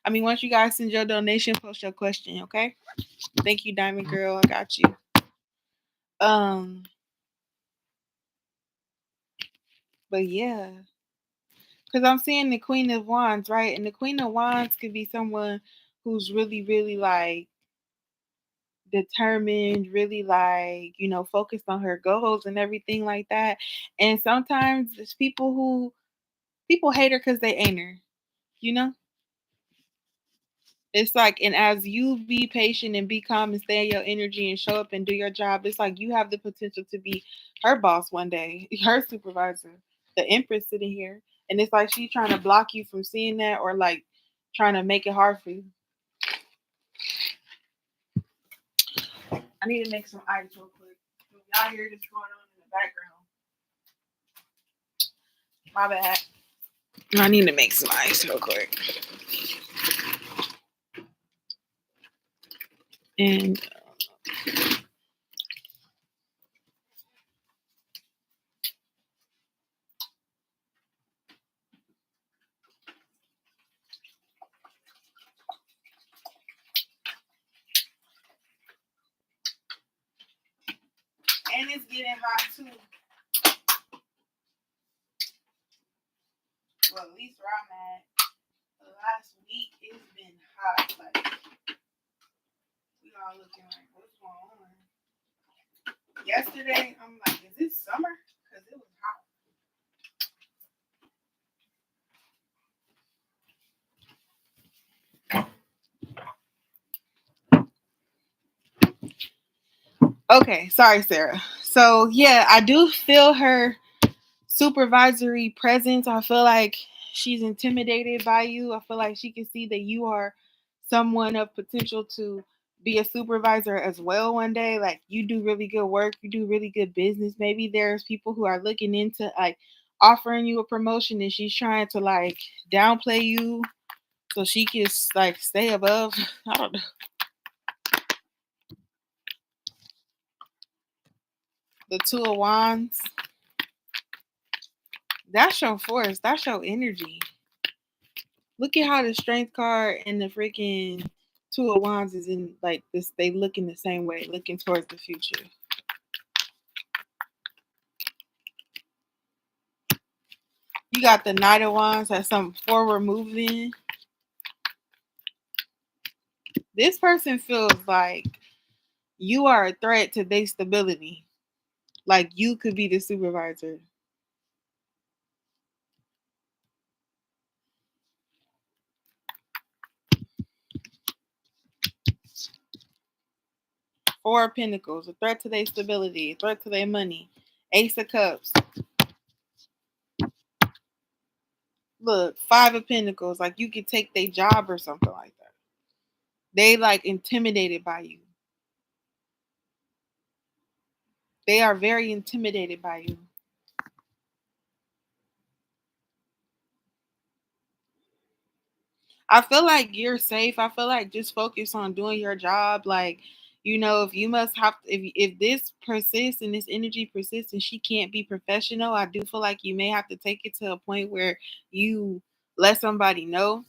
once you guys send your donation, post your question, okay? Thank you, Diamond Girl. I got you. Um, but yeah. Because I'm seeing the Queen of Wands, right? And the Queen of Wands could be someone who's really, really like determined, really like, focused on her goals and everything like that. And sometimes there's people hate her because they ain't her, you know? It's like, and as you be patient and be calm and stay in your energy and show up and do your job, it's like you have the potential to be her boss one day, her supervisor, the Empress sitting here. And it's like she's trying to block you from seeing that or like trying to make it hard for you. I need to make some ice real quick. Y'all hear this going on in the background. My bad. I need to make some ice real quick. And it's getting hot too. Well, at least where I'm at. The last week it's been hot. Like we all looking like what's going on. Yesterday I'm like, is this summer? Because it was hot. Okay, sorry, Sarah. So yeah, I do feel her supervisory presence. I feel like she's intimidated by you. I feel like she can see that you are someone of potential to be a supervisor as well one day. Like you do really good work, you do really good business. Maybe there's people who are looking into like offering you a promotion and she's trying to like downplay you so she can like stay above. I don't know. The Two of Wands. That's your force. That's your energy. Look at how the Strength card and the freaking Two of Wands is in like this. They look in the same way, looking towards the future. You got the Knight of Wands, that's some forward movement. This person feels like you are a threat to their stability. Like you could be the supervisor. Four of Pentacles, a threat to their stability, a threat to their money. Ace of Cups. Look, Five of Pentacles, like you could take their job or something like that. They like intimidated by you. They are very intimidated by you. I feel like you're safe. I feel like just focus on doing your job. Like, you know, if you must have, if this persists and this energy persists and she can't be professional, I do feel like you may have to take it to a point where you let somebody know.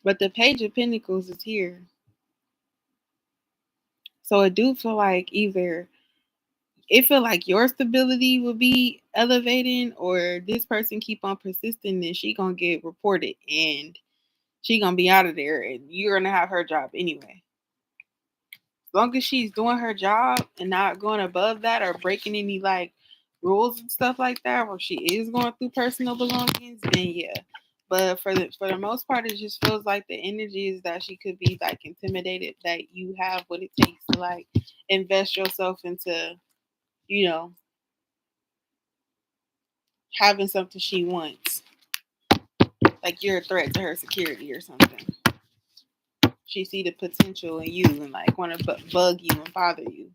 But the Page of Pentacles is here. So I do feel like either it feel like your stability will be elevating or this person keep on persisting and she gonna get reported and she gonna be out of there and you're gonna have her job anyway. As long as she's doing her job and not going above that or breaking any like rules and stuff like that, or she is going through personal belongings, then yeah. But for the most part, it just feels like the energy is that she could be like intimidated that you have what it takes to like invest yourself into, you know, having something she wants. Like you're a threat to her security or something. She see the potential in you and like want to bug you and bother you.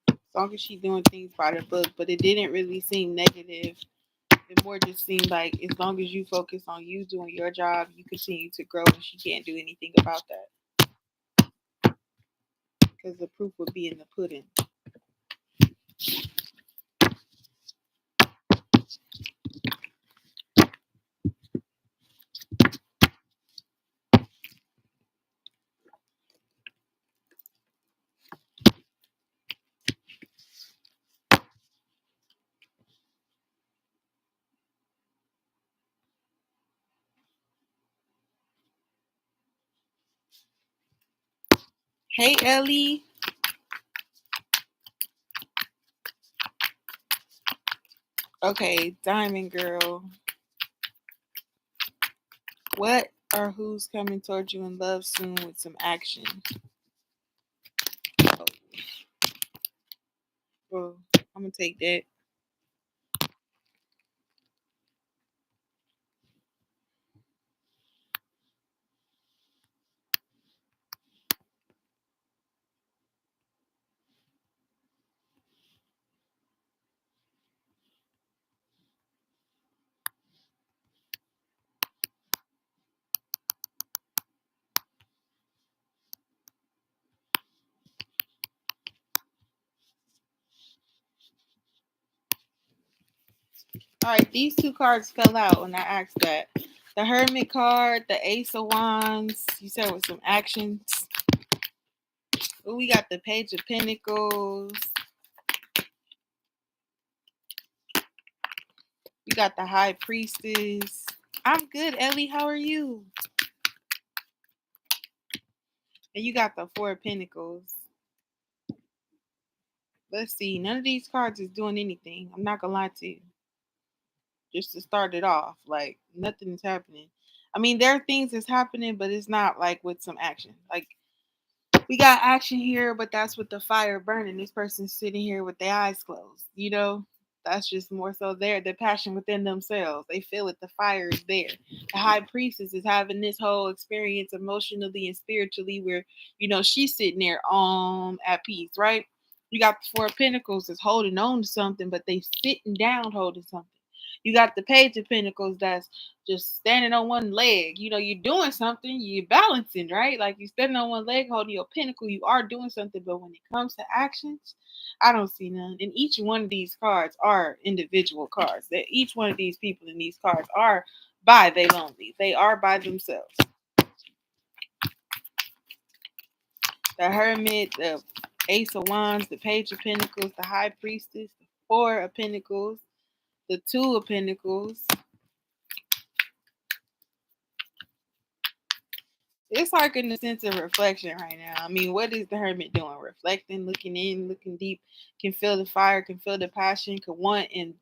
As long as she's doing things by the book, but it didn't really seem negative. It more just seemed like as long as you focus on you doing your job, you continue to grow and she can't do anything about that. Because the proof would be in the pudding. Hey, Ellie. Okay, Diamond Girl. What or who's coming towards you in love soon with some action? Oh, well, I'm going to take that. All right, these two cards fell out when I asked that. The Hermit card, the Ace of Wands. You said with some actions. Ooh, we got the Page of Pentacles. We got the High Priestess. I'm good, Ellie. How are you? And you got the Four of Pentacles. Let's see. None of these cards is doing anything. I'm not gonna lie to you. Just to start it off, like nothing is happening. I mean, there are things that's happening, but it's not like with some action. Like we got action here, but that's with the fire burning. This person's sitting here with their eyes closed. You know, that's just more so the passion within themselves. They feel it. The fire is there. The High Priestess is having this whole experience emotionally and spiritually, where she's sitting there at peace, right? You got the Four of Pentacles that's holding on to something, but they sitting down holding something. You got the Page of Pentacles that's just standing on one leg. You're doing something, you're balancing, right? Like you're standing on one leg, holding your pentacle, you are doing something. But when it comes to actions, I don't see none. And each one of these cards are individual cards. That each one of these people in these cards are by they lonely. They are by themselves. The Hermit, the Ace of Wands, the Page of Pentacles, the High Priestess, the Four of Pentacles, the Two of Pentacles. It's like in the sense of reflection right now. I mean, what is the Hermit doing? Reflecting, looking in, looking deep, can feel the fire, can feel the passion, can want and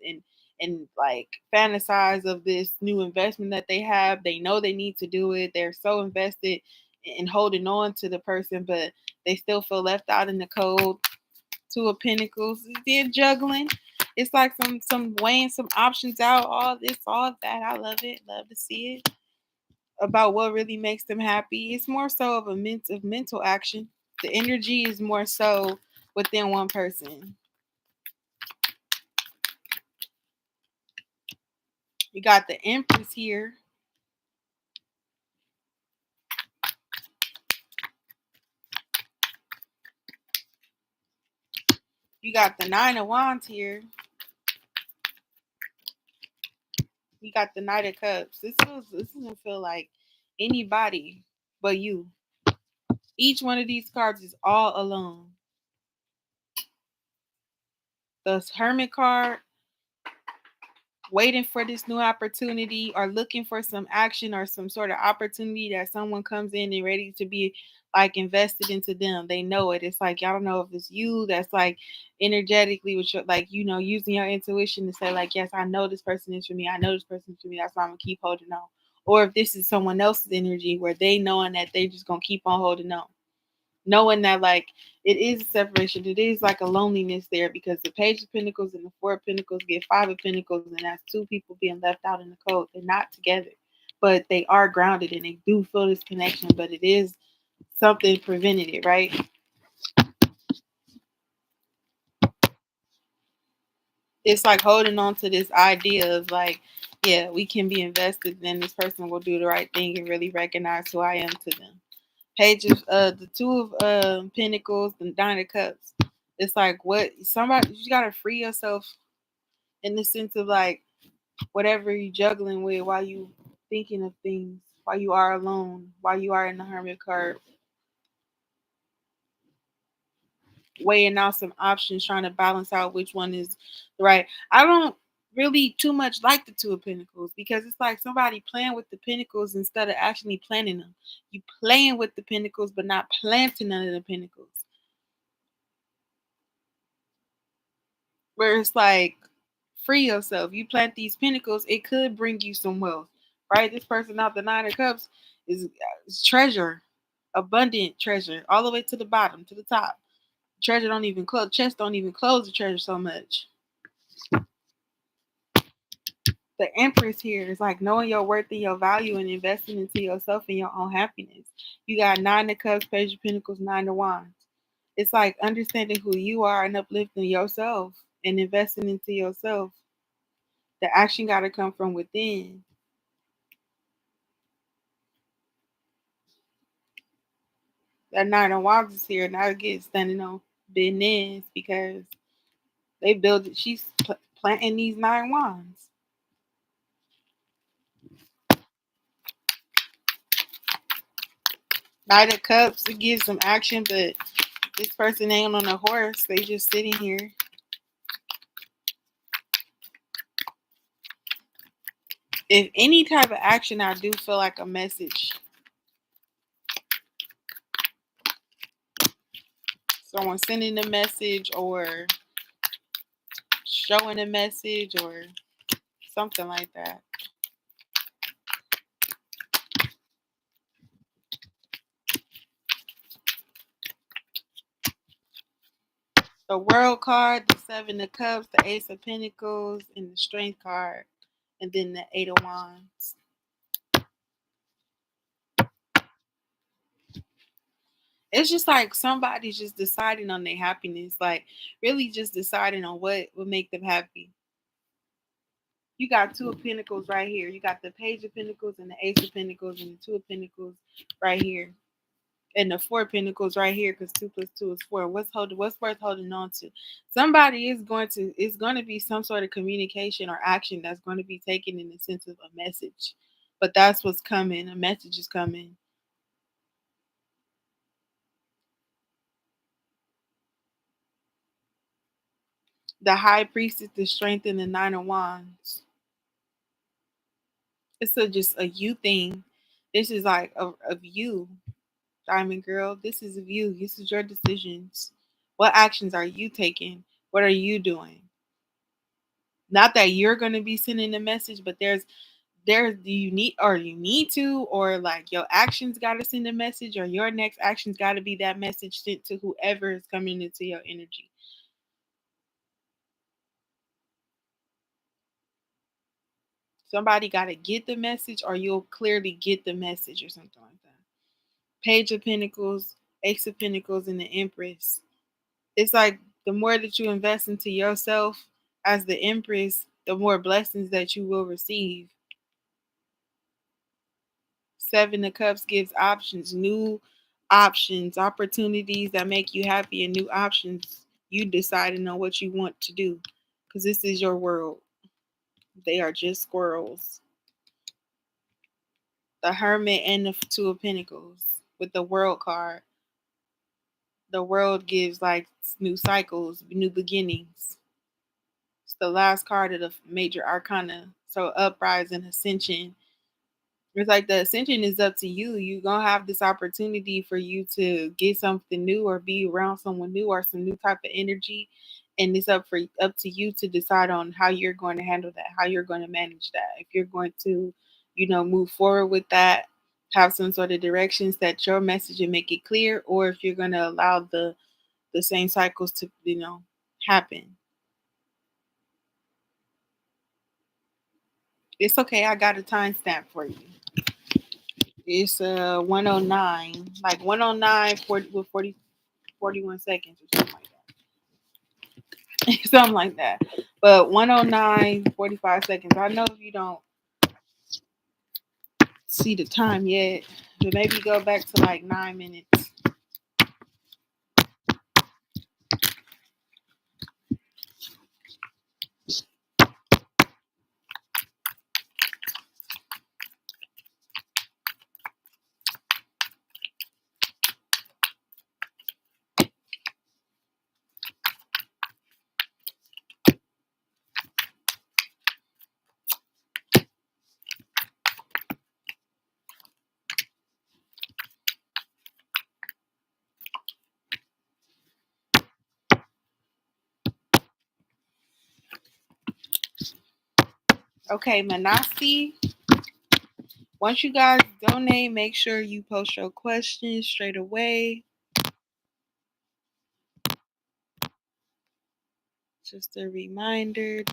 like fantasize of this new investment that they have. They know they need to do it. They're so invested in holding on to the person, but they still feel left out in the cold. Two of Pentacles. They're juggling. It's like some weighing some options out. All this, all that. I love it. Love to see it. About what really makes them happy. It's more so of mental action. The energy is more so within one person. You got the Empress here. You got the Nine of Wands here. You got the Knight of Cups. This doesn't feel like anybody but you. Each one of these cards is all alone. The Hermit card, waiting for this new opportunity or looking for some action or some sort of opportunity that someone comes in and ready to be like invested into them. They know it. It's like, I don't know if it's you that's like energetically with your, like, using your intuition to say like, yes, I know this person is for me. I know this person is for me. That's why I'm gonna keep holding on. Or if this is someone else's energy where they knowing that they just gonna keep on holding on, knowing that like it is a separation, it is like a loneliness there, because the Page of Pentacles and the Four of Pentacles get Five of Pentacles, and that's two people being left out in the cold. They're not together, but they are grounded and they do feel this connection, but it is something prevented it, right? It's like holding on to this idea of like, yeah, we can be invested, and this person will do the right thing and really recognize who I am to them. Page of the Two of Pentacles, the Nine of Cups. It's like what somebody, you gotta free yourself in the sense of like whatever you're juggling with while you thinking of things, while you are alone, while you are in the Hermit card, weighing out some options, trying to balance out which one is right. I don't really too much like the Two of Pentacles, because it's like somebody playing with the Pentacles instead of actually planting them. You playing with the Pentacles but not planting none of the Pentacles. Where it's like, free yourself. You plant these Pentacles, it could bring you some wealth, right? This person out the Nine of Cups is treasure, abundant treasure, all the way to the bottom, to the top. Treasure don't even close, chest don't even close the treasure so much. The Empress here is like knowing your worth and your value and investing into yourself and your own happiness. You got Nine of Cups, Page of Pentacles, Nine of Wands. It's like understanding who you are and uplifting yourself and investing into yourself. The action got to come from within. That Nine of Wands is here, and I get standing on business because they build it. She's planting these Nine Wands. Knight of Cups, it gives some action, but This person ain't on a horse. They just sitting here. If any type of action, I do feel like a message. Someone sending a message or showing a message or something like that. The World card, the Seven of Cups, the Ace of Pentacles, and the Strength card, and then the Eight of Wands. It's just like somebody's just deciding on their happiness, like really just deciding on what would make them happy. You got Two of Pentacles right here. You got the Page of Pentacles and the Ace of Pentacles and the Two of Pentacles right here. And the Four of Pentacles right here, because 2 + 2 is 4. What's worth holding on to? Somebody is going to be some sort of communication or action that's going to be taken in the sense of a message. But that's what's coming. A message is coming. The High Priestess, the Strength, and the Nine of Wands. It's just a you thing. This is like of you, Diamond Girl. This is of you. This is your decisions. What actions are you taking? What are you doing? Not that you're going to be sending a message, but there's you need to, or like your actions got to send a message, or your next actions got to be that message sent to whoever is coming into your energy. Somebody got to get the message, or you'll clearly get the message, or something like that. Page of Pentacles, Ace of Pentacles, and the Empress. It's like the more that you invest into yourself as the Empress, the more blessings that you will receive. Seven of Cups gives options, new options, opportunities that make you happy, and new options. You deciding on what you want to do, because this is your world. They are just squirrels. The Hermit and the Two of Pentacles with the World card. The World gives like new cycles, new beginnings. It's the last card of the major arcana. So uprising, ascension. It's like the ascension is up to you. You're going to have this opportunity for you to get something new or be around someone new or some new type of energy. And it's up to you to decide on how you're going to handle that, how you're going to manage that. If you're going to, move forward with that, have some sort of directions that your message and make it clear, or if you're going to allow the same cycles to, happen. It's okay. I got a timestamp for you. It's 109, like 109 with 41 seconds or something like that. Something like that. But 109, 45 seconds. I know if you don't see the time yet, but maybe go back to like 9 minutes. Okay, MAANASI. Once you guys donate, make sure you post your questions straight away. Just a reminder.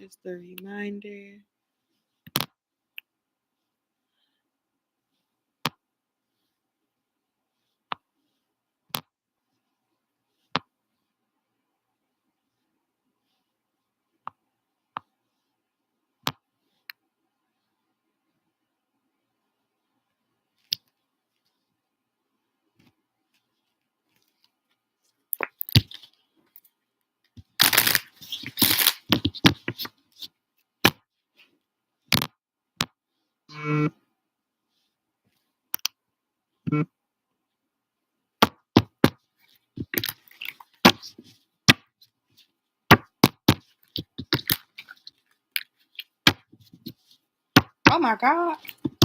my God.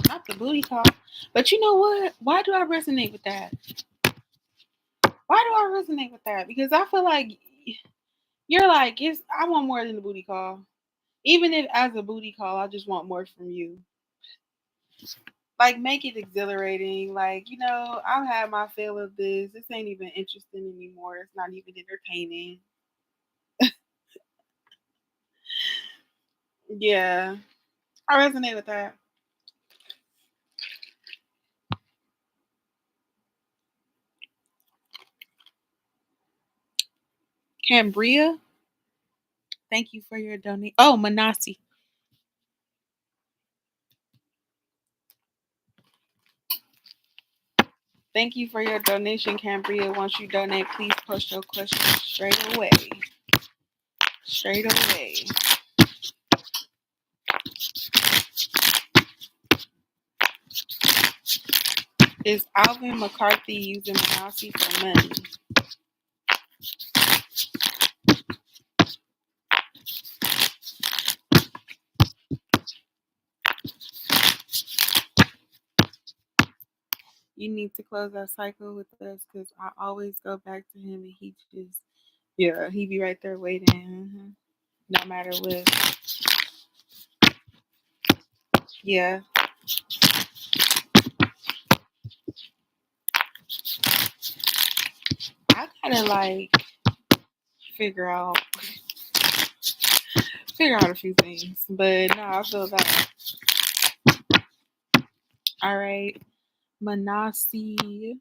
Not the booty call. But you know what? Why do I resonate with that? Because I feel like you're like, I want more than the booty call. Even if as a booty call, I just want more from you. Like, make it exhilarating. Like, I've had my fill of this. This ain't even interesting anymore. It's not even entertaining. Yeah. I resonate with that. Cambria, thank you for your donation. Oh, MAANASI. Thank you for your donation, Cambria. Once you donate, please post your question straight away. Straight away. Is Alvin McCarthy using MAANASI for money? You need to close that cycle with us because I always go back to him and he just, he be right there waiting. No matter what. Yeah. I gotta figure out a few things. But no, I feel that. All right. MAANASI.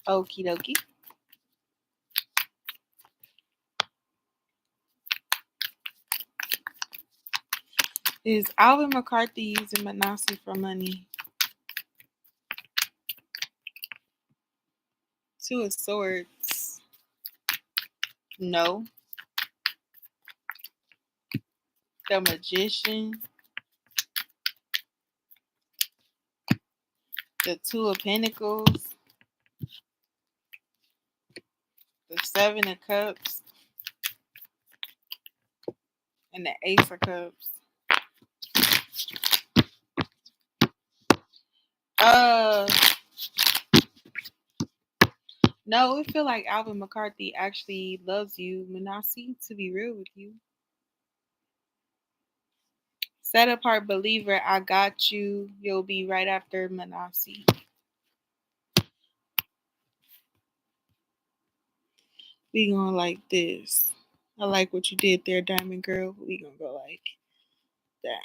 Okie dokie. Is Alvin McCarthy using MAANASI for money? Two of Swords. No. The Magician. The Two of Pentacles. The Seven of Cups. And the Ace of Cups. No, it feel like Alvin McCarthy actually loves you, MAANASI, to be real with you. Set apart believer, I got you. You'll be right after MAANASI. We gonna like this. I like what you did there, Diamond Girl. We gonna go like that.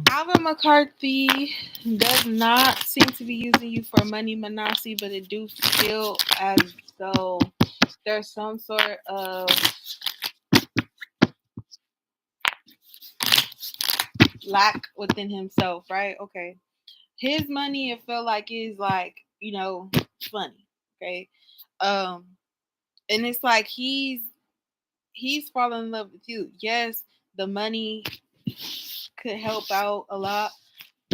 Alvin McCarthy does not seem to be using you for money, MAANASI, but it do feel as though there's some sort of lack within himself, right? Okay. His money, it feel like is funny. Okay. And it's like he's falling in love with you. Yes, the money could help out a lot,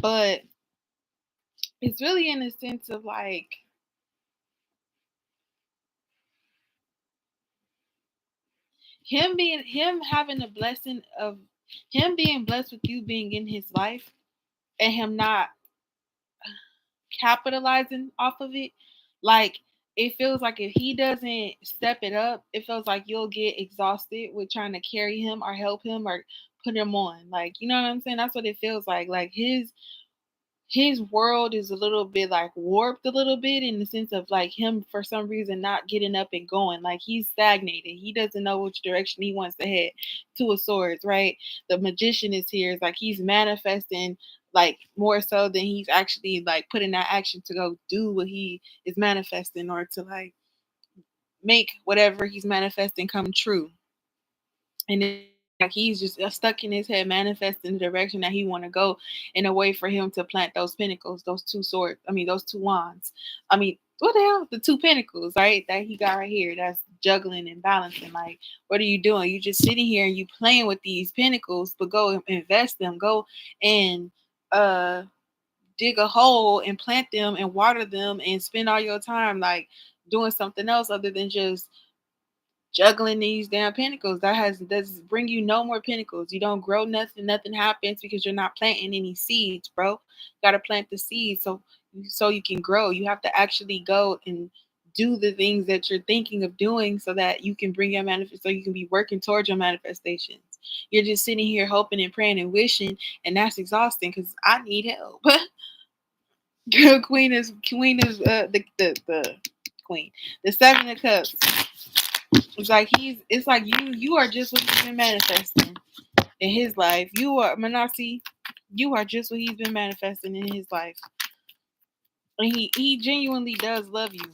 but it's really in a sense of him having the blessing of him being blessed with you being in his life and him not capitalizing off of it, like it feels like if he doesn't step it up, it feels like you'll get exhausted with trying to carry him or help him or put him on. Like, you know what I'm saying? That's what it feels like. Like his world is a little bit like warped a little bit in the sense of like him for some reason not getting up and going. Like he's stagnated. He doesn't know which direction he wants to head. Two of Swords, right? The Magician is here. It's like he's manifesting like more so than he's actually like putting that action to go do what he is manifesting or to like make whatever he's manifesting come true. And it's like he's just stuck in his head, manifesting the direction that he want to go, in a way for him to plant those pinnacles, those two swords. I mean, those two wands. I mean, what the hell? The two pinnacles, right? That he got right here. That's juggling and balancing. Like, what are you doing? You just sitting here and you playing with these pinnacles, but go and invest them. Go and uh dig a hole and plant them and water them and spend all your time like doing something else other than just juggling these damn pinnacles. Does bring you no more pinnacles. You don't grow nothing. Nothing happens because you're not planting any seeds, bro. You gotta plant the seeds so you can grow. You have to actually go and do the things that you're thinking of doing so that you can bring your manifest so you can be working towards your manifestations. You're just sitting here hoping and praying and wishing, and that's exhausting because I need help. Queen is the queen. The Seven of Cups. It's like you are just what he's been manifesting in his life. You are Manasi, you are just what he's been manifesting in his life. And he genuinely does love you.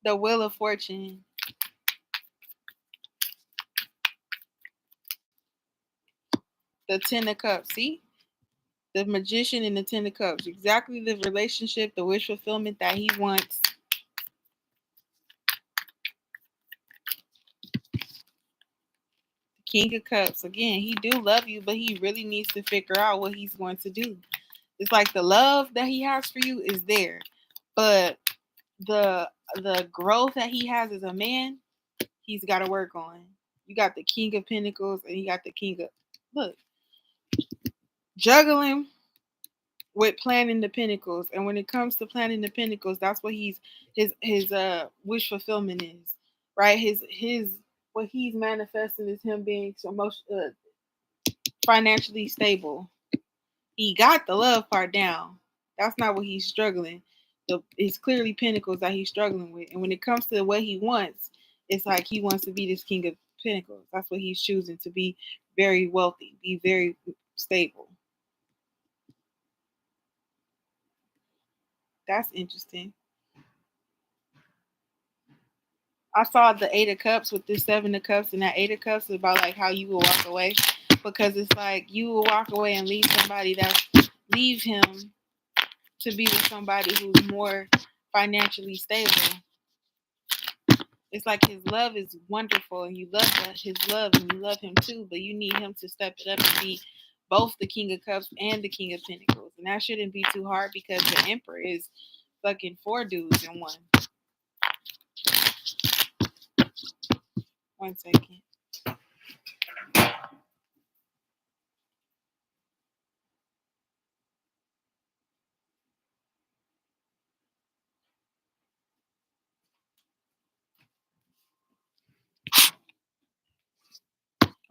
The Wheel of Fortune. The Ten of Cups. See? The Magician and the Ten of Cups. Exactly the relationship, the wish fulfillment that he wants. King of Cups. Again, he do love you, but he really needs to figure out what he's going to do. It's like the love that he has for you is there, but the growth that he has as a man, he's got to work on. You got the King of Pentacles and you got the King of look juggling with planning the Pentacles. And when it comes to planning the Pentacles, that's what his wish fulfillment is, right? His what he's manifesting is him being so much financially stable. He got the love part down. That's not what he's struggling. It's clearly Pentacles that he's struggling with. And when it comes to what he wants, it's like he wants to be this King of Pentacles. That's what he's choosing, to be very wealthy, be very stable. That's interesting. I saw the Eight of Cups with this Seven of Cups, and that Eight of Cups is about like how you will walk away, because it's like you will walk away and leave him to be with somebody who's more financially stable. It's like his love is wonderful and you love his love and you love him too, but you need him to step it up and be both the King of Cups and the King of Pentacles. And that shouldn't be too hard because the Emperor is fucking four dudes in one. 1 second.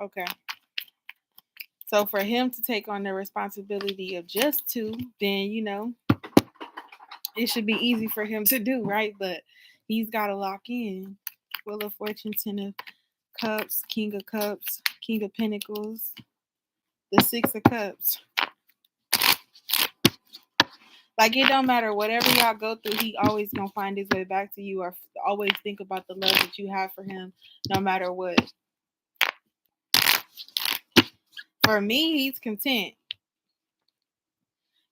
Okay. So for him to take on the responsibility of just two, then it should be easy for him to do, right? But he's got to lock in. Wheel of Fortune, Ten of Cups, King of Cups, King of Pentacles, the Six of Cups. Like, it don't matter. Whatever y'all go through, he always going to find his way back to you, or always think about the love that you have for him, no matter what. For me, he's content.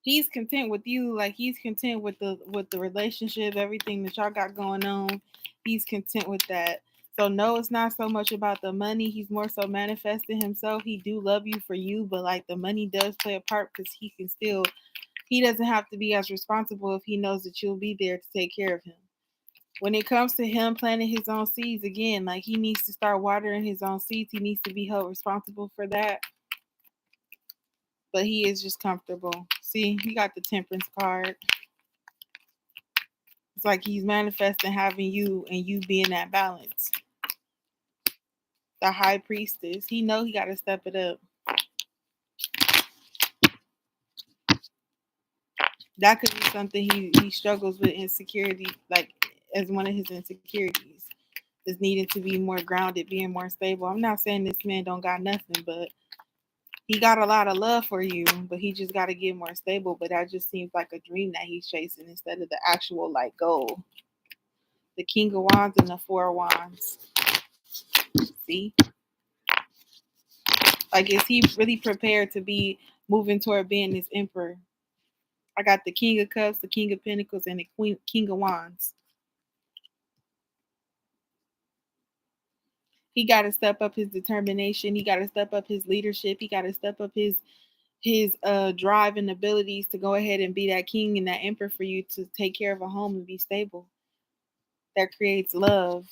He's content with you. Like, he's content with the relationship, everything that y'all got going on. He's content with that. So no, it's not so much about the money. He's more so manifesting himself. He do love you for you, but like the money does play a part because he doesn't have to be as responsible if he knows that you'll be there to take care of him. when it comes to him planting his own seeds, again, like he needs to start watering his own seeds. He needs to be held responsible for that. But he is just comfortable. See, he got the Temperance card. It's like he's manifesting having you and you being that balance. The High Priestess. He know he got to step it up. That could be something he struggles with insecurity, like as one of his insecurities, is needing to be more grounded, being more stable. I'm not saying this man don't got nothing, but he got a lot of love for you, but he just got to get more stable. But that just seems like a dream that he's chasing instead of the actual like goal. The King of Wands and the Four of Wands. See? Like, is he really prepared to be moving toward being this emperor? I got the King of Cups, the King of Pentacles, and the King of Wands. He got to step up his determination. He got to step up his leadership. He got to step up his drive and abilities to go ahead and be that king and that emperor for you to take care of a home and be stable. That creates love.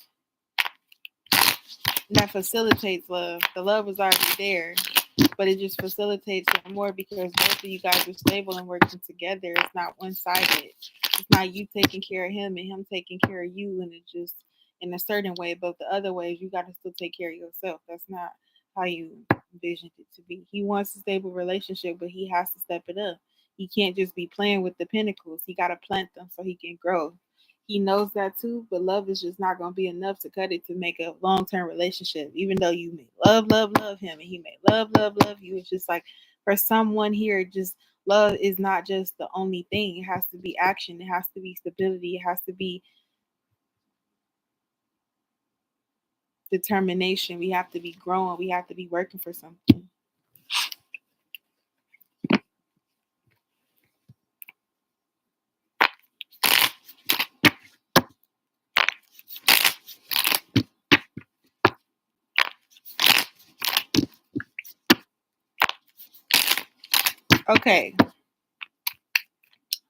That facilitates love. The love was already there, but it just facilitates it more because both of you guys are stable and working together. It's not one-sided. It's not you taking care of him and him taking care of you, and it's just in a certain way. But the other ways, you got to still take care of yourself. That's not how you envisioned it to be. He wants a stable relationship, but he has to step it up. He can't just be playing with the pentacles. He got to plant them so he can grow. He knows that too, but love is just not going to be enough to cut it to make a long-term relationship. Even though you may love him and he may love you, it's just like for someone here, just love is not just the only thing. It has to be action. It has to be stability. It has to be determination. We have to be growing. We have to be working for something. Okay.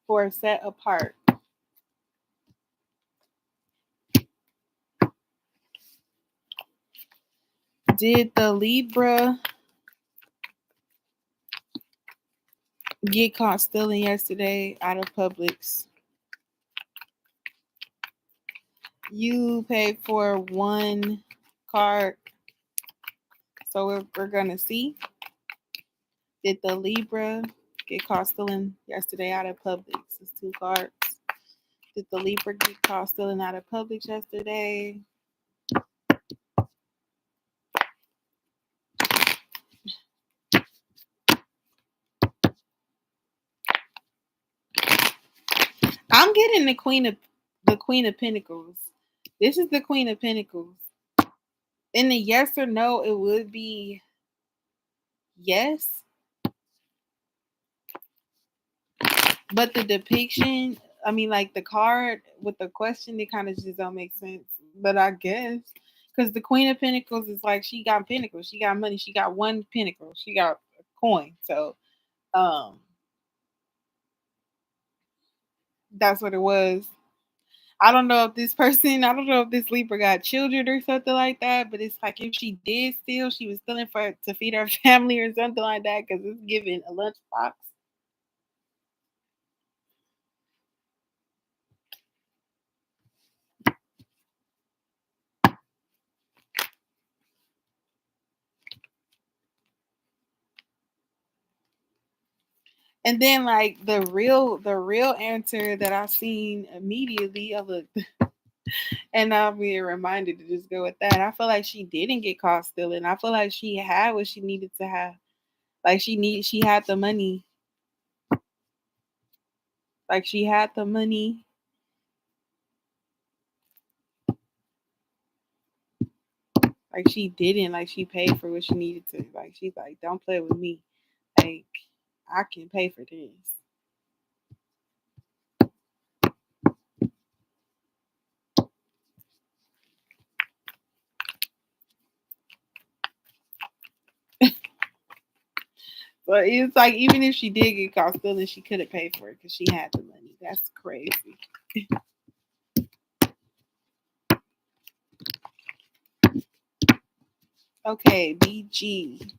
For set apart. Did the Libra get caught stealing yesterday out of Publix? You paid for one card, so we're gonna see. Did the Libra get caught stealing yesterday out of Publix? It's two cards. Did the Libra get caught stealing out of Publix yesterday? I'm getting the Queen of Pentacles. This is the Queen of Pentacles. In the yes or no, it would be yes. But the depiction, I mean, like the card with the question, it kind of just don't make sense. But I guess because the Queen of Pentacles is like she got pentacles, she got money, she got one pentacle, she got a coin. So, that's what it was. I don't know if this Libra got children or something like that, but it's like if she did steal, she was stealing to feed her family or something like that because it's giving a lunchbox. And then like the real answer that I seen immediately, I looked and I'll be reminded to just go with that. I feel like she didn't get caught stealing. I feel like she had what she needed to have. Like she had the money. Like she had the money. Like she didn't. Like she paid for what she needed to. Like she's like, don't play with me. Like I can pay for this. But it's like even if she did get caught stealing, she could have paid for it because she had the money. That's crazy. Okay, BG.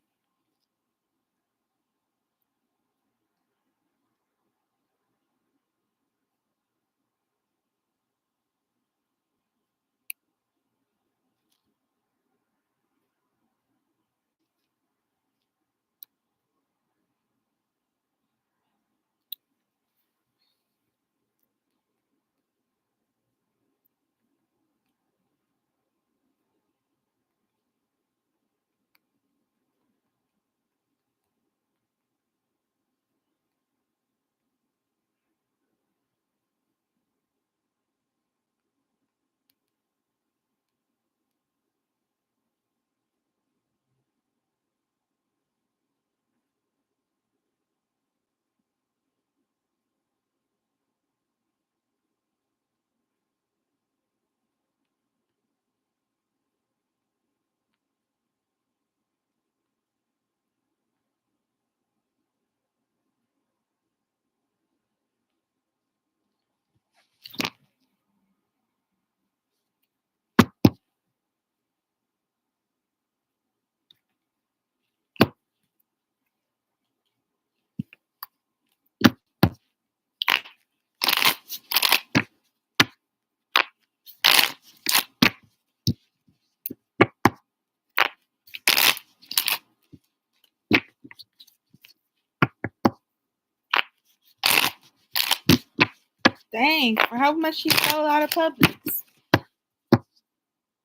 Dang, for how much she stole out of Publix?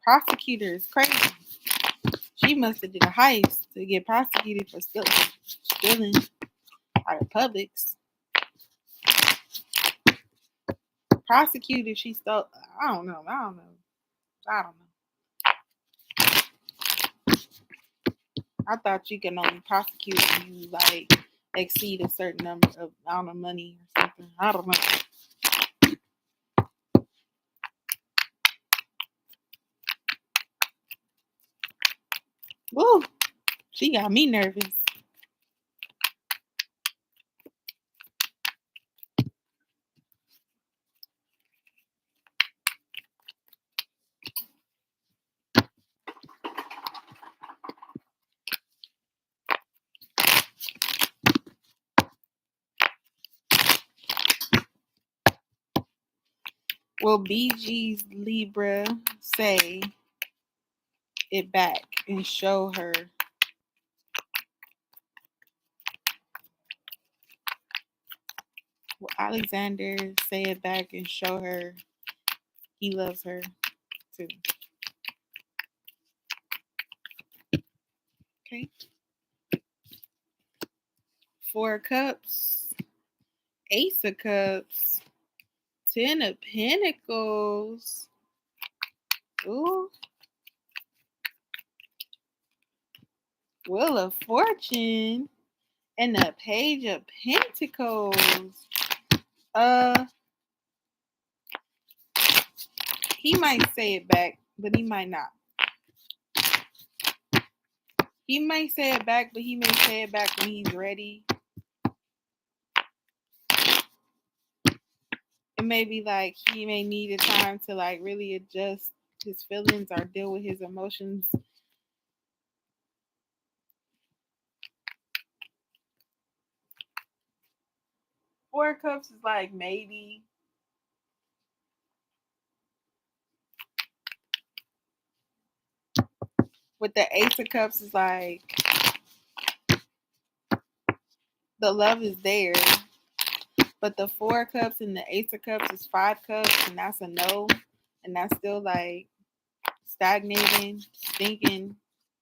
Prosecutors, crazy. She must have did a heist to get prosecuted for stealing out of Publix. Prosecuted, she stole. I don't know. I thought you can only prosecute when you like exceed a certain number of amount of money or something. I don't know. Woo! She got me nervous. Will BG's Libra say it back and show her? Will Alexander say it back and show her he loves her too? Okay. 4 of Cups, Ace of Cups, 10 of Pentacles. Ooh. Wheel of Fortune and the Page of Pentacles. He might say it back, but he might not. He might say it back, but he may say it back when he's ready. It may be like he may need a time to like really adjust his feelings or deal with his emotions. 4 of Cups is like maybe. With the Ace of Cups is like the love is there. But the 4 of Cups and the Ace of Cups is 5 cups, and that's a no. And that's still like stagnating, thinking,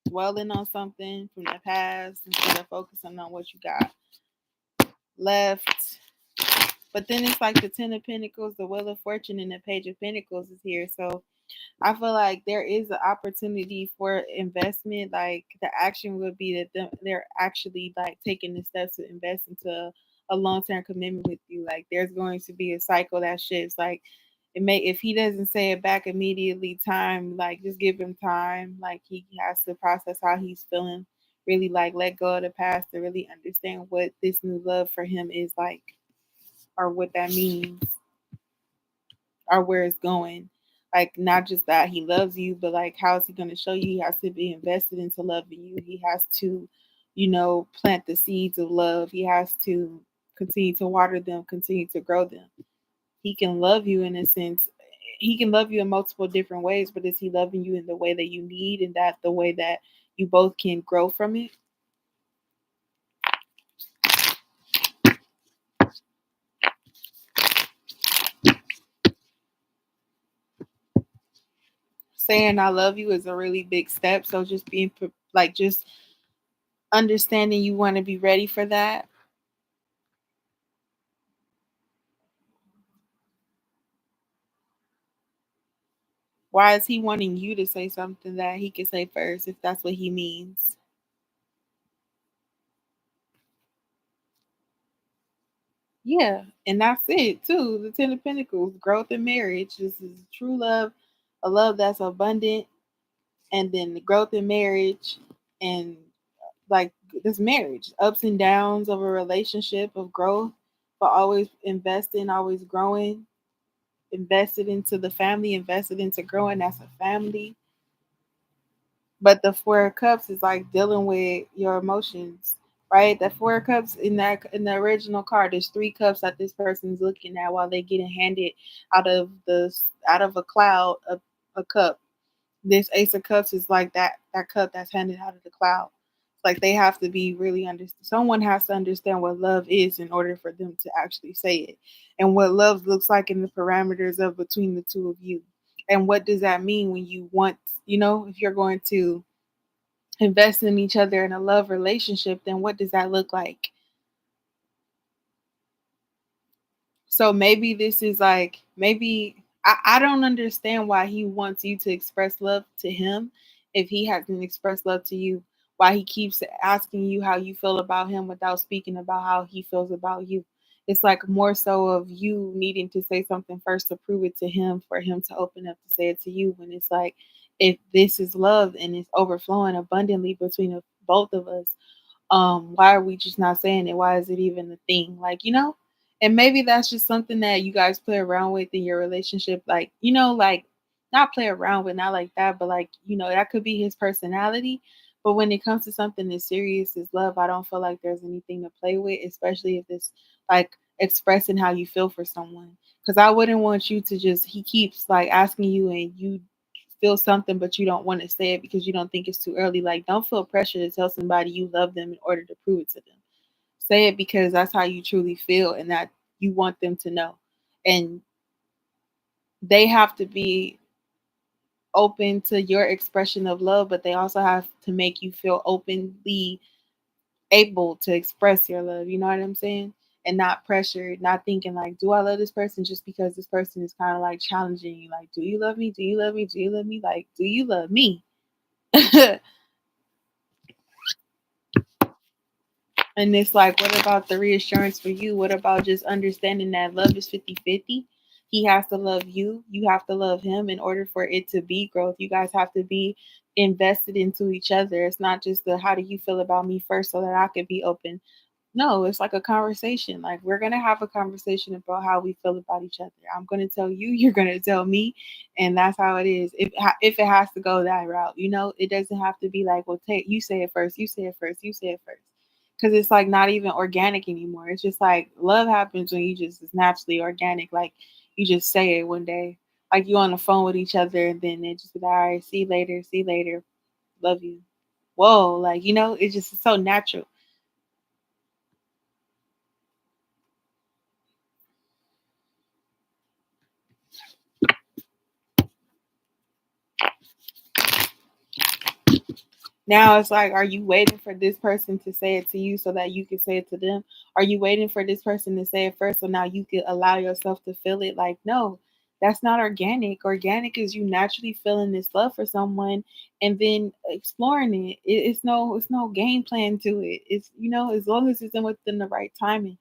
dwelling on something from the past instead of focusing on what you got left. But then it's like the 10 of Pentacles, the Wheel of Fortune, and the Page of Pentacles is here. So I feel like there is an opportunity for investment. Like the action would be that they're actually like taking the steps to invest into a long term commitment with you. Like there's going to be a cycle that shifts. Like it may if he doesn't say it back immediately, time like just give him time. Like he has to process how he's feeling. Really like let go of the past to really understand what this new love for him is like or what that means or where it's going. Like, not just that he loves you, but like, how is he going to show you? He has to be invested into loving you. He has to, plant the seeds of love. He has to continue to water them, continue to grow them. He can love you in a sense. He can love you in multiple different ways, but is he loving you in the way that you need, and that the way that you both can grow from it? Saying I love you is a really big step. So just being like, just understanding you want to be ready for that. Why is he wanting you to say something that he can say first, if that's what he means? Yeah, and that's it too. The Ten of Pentacles, growth in marriage. This is true love, a love that's abundant, and then the growth in marriage, and like this marriage, ups and downs of a relationship of growth, but always investing, always growing, invested into the family, invested into growing as a family. But the Four of Cups is like dealing with your emotions, right? The Four of Cups in the original card, there's three cups that this person's looking at while they getting handed out of out of a cloud a cup. This Ace of Cups is like that cup that's handed out of the cloud. It's like they have to be really understand. Someone has to understand what love is in order for them to actually say it, and what love looks like in the parameters of between the two of you. And what does that mean when you want, if you're going to invest in each other in a love relationship, then what does that look like? So maybe this is like, maybe I don't understand why he wants you to express love to him if he hasn't expressed love to you. Why he keeps asking you how you feel about him without speaking about how he feels about you. It's like more so of you needing to say something first to prove it to him, for him to open up to say it to you. When it's like, if this is love and it's overflowing abundantly between both of us, why are we just not saying it? Why is it even a thing? Like, and maybe that's just something that you guys play around with in your relationship, like, like, not play around with, not like that, but like, that could be his personality. But when it comes to something as serious as love, I don't feel like there's anything to play with, especially if it's like expressing how you feel for someone. Because I wouldn't want you to just, he keeps like asking you and you feel something, but you don't want to say it because you don't think it's too early. Like, don't feel pressure to tell somebody you love them in order to prove it to them. Say it because that's how you truly feel and that you want them to know. And they have to be open to your expression of love, but they also have to make you feel openly able to express your love. You know what I'm saying? And not pressured, not thinking like, do I love this person just because this person is kind of like challenging you? Like, do you love me? Do you love me? Do you love me? Like, do you love me? And it's like, what about the reassurance for you? What about just understanding that love is 50-50? He has to love you. You have to love him in order for it to be growth. You guys have to be invested into each other. It's not just the how do you feel about me first so that I could be open. No, it's like a conversation. Like, we're gonna have a conversation about how we feel about each other. I'm gonna tell you, you're gonna tell me, and that's how it is. If it has to go that route, it doesn't have to be like, well, take you say it first, you say it first, you say it first, because it's like not even organic anymore. It's just like love happens when you just, it's naturally organic. Like, you just say it one day, like you on the phone with each other, and then it just be like, all right, see you later, love you. Whoa, like, it's just so natural. Now it's like, are you waiting for this person to say it to you so that you can say it to them? Are you waiting for this person to say it first so now you can allow yourself to feel it? Like, no, that's not organic. Organic is you naturally feeling this love for someone and then exploring it. It's no game plan to it. It's, as long as it's in within the right timing,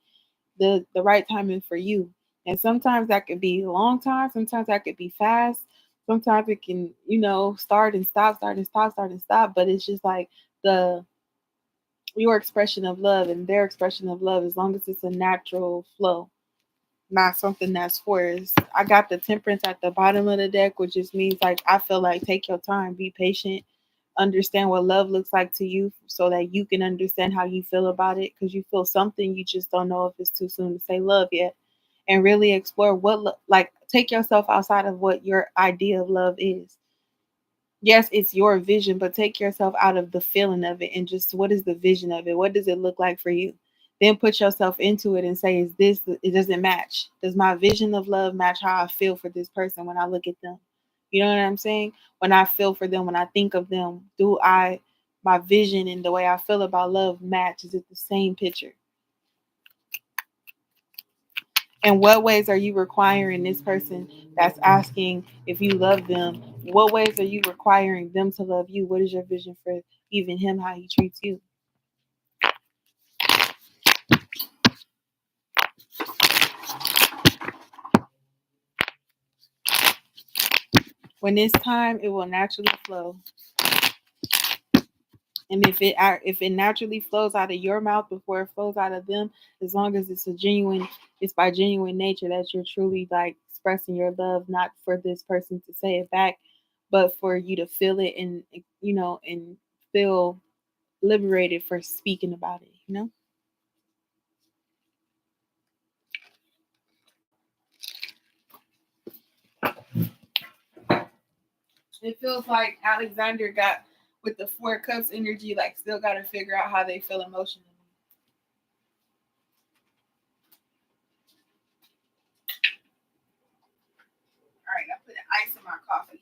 the right timing for you. And sometimes that could be a long time, sometimes that could be fast, sometimes it can, start and stop, start and stop, start and stop. But it's just like the your expression of love and their expression of love, as long as it's a natural flow. not something that's forced. I got the temperance at the bottom of the deck, which just means like I feel like take your time, be patient, understand what love looks like to you so that you can understand how you feel about it because you feel something, you just don't know if it's too soon to say love yet. And really explore like take yourself outside of what your idea of love is. Yes, it's your vision, but take yourself out of the feeling of it and just what is the vision of it? What does it look like for you? Then put yourself into it and say, is this, it doesn't match. Does my vision of love match how I feel for this person when I look at them? You know what I'm saying? When I feel for them, when I think of them, my vision and the way I feel about love match? Is it the same picture? And what ways are you requiring this person that's asking if you love them? What ways are you requiring them to love you? What is your vision for even him, how he treats you? When it's time, it will naturally flow. And if it naturally flows out of your mouth before it flows out of them, as long as it's by genuine nature that you're truly like expressing your love, not for this person to say it back, but for you to feel it and and feel liberated for speaking about it. It feels like Alexander got with the 4 cups energy, like still got to figure out how they feel emotionally. All right, I put ice in my coffee.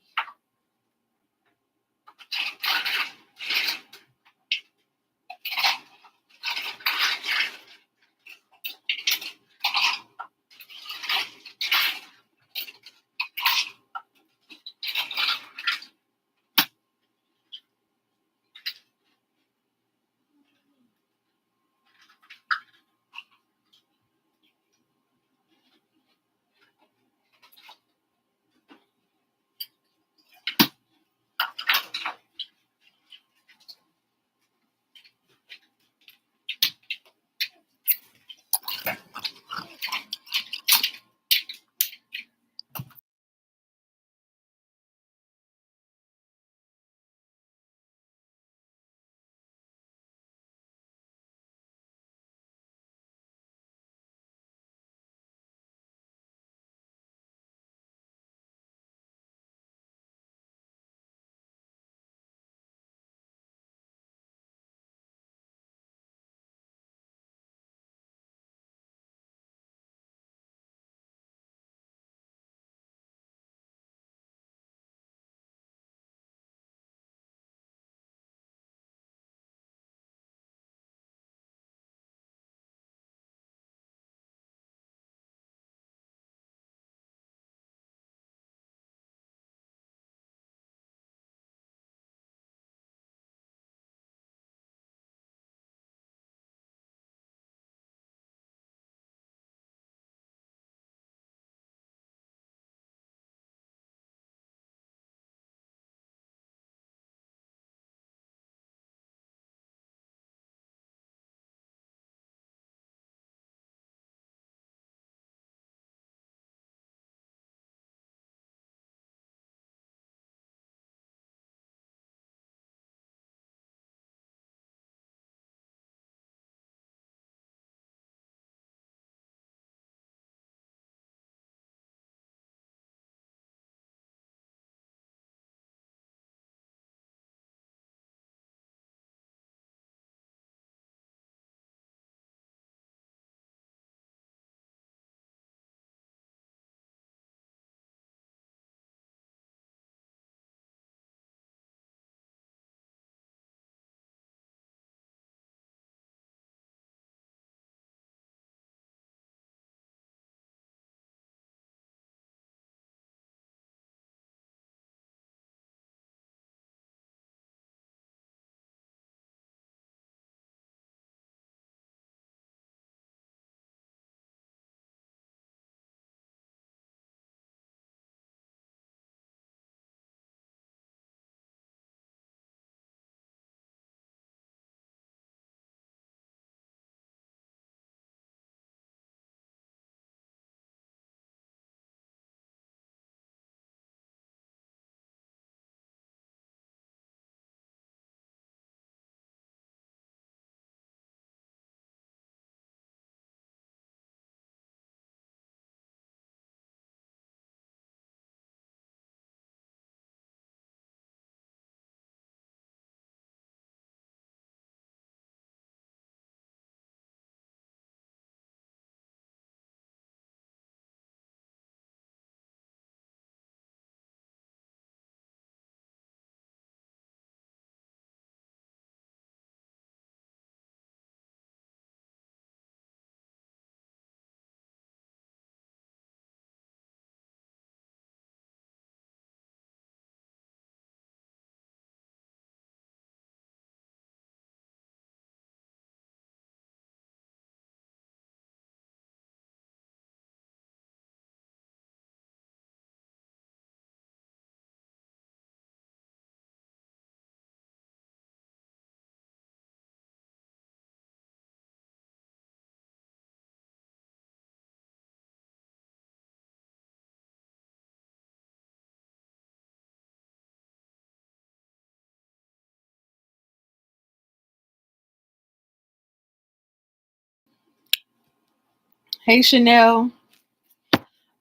Hey Chanel.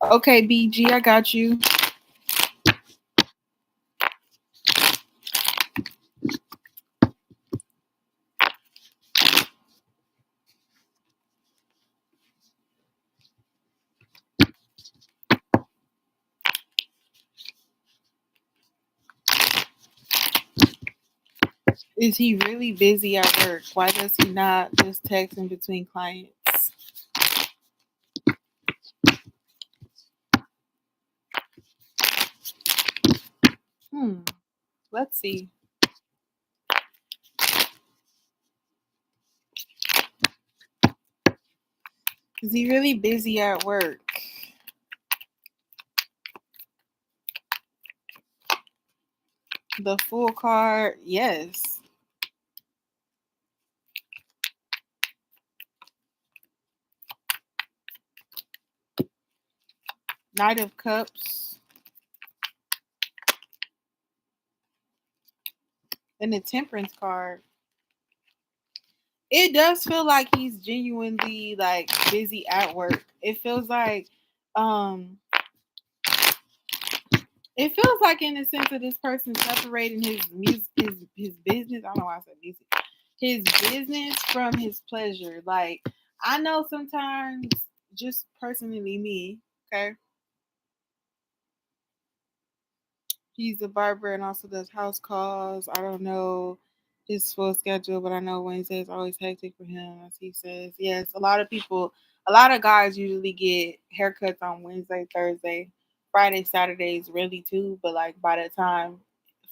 Okay, BG, I got you. Is he really busy at work? Why does he not just text in between clients? Hmm. Let's see. Is he really busy at work? The full card, yes. Knight of Cups. And the Temperance card. It does feel like he's genuinely like busy at work. It feels like um it feels like in the sense of this person separating his music his business. I don't know why I said music. His business from his pleasure. Like I know sometimes just personally me, okay? He's a barber and also does house calls. I don't know his full schedule, but I know Wednesday is always hectic for him, as he says. Yes, a lot of guys usually get haircuts on Wednesday, Thursday, Friday, Saturdays, really too. But like by the time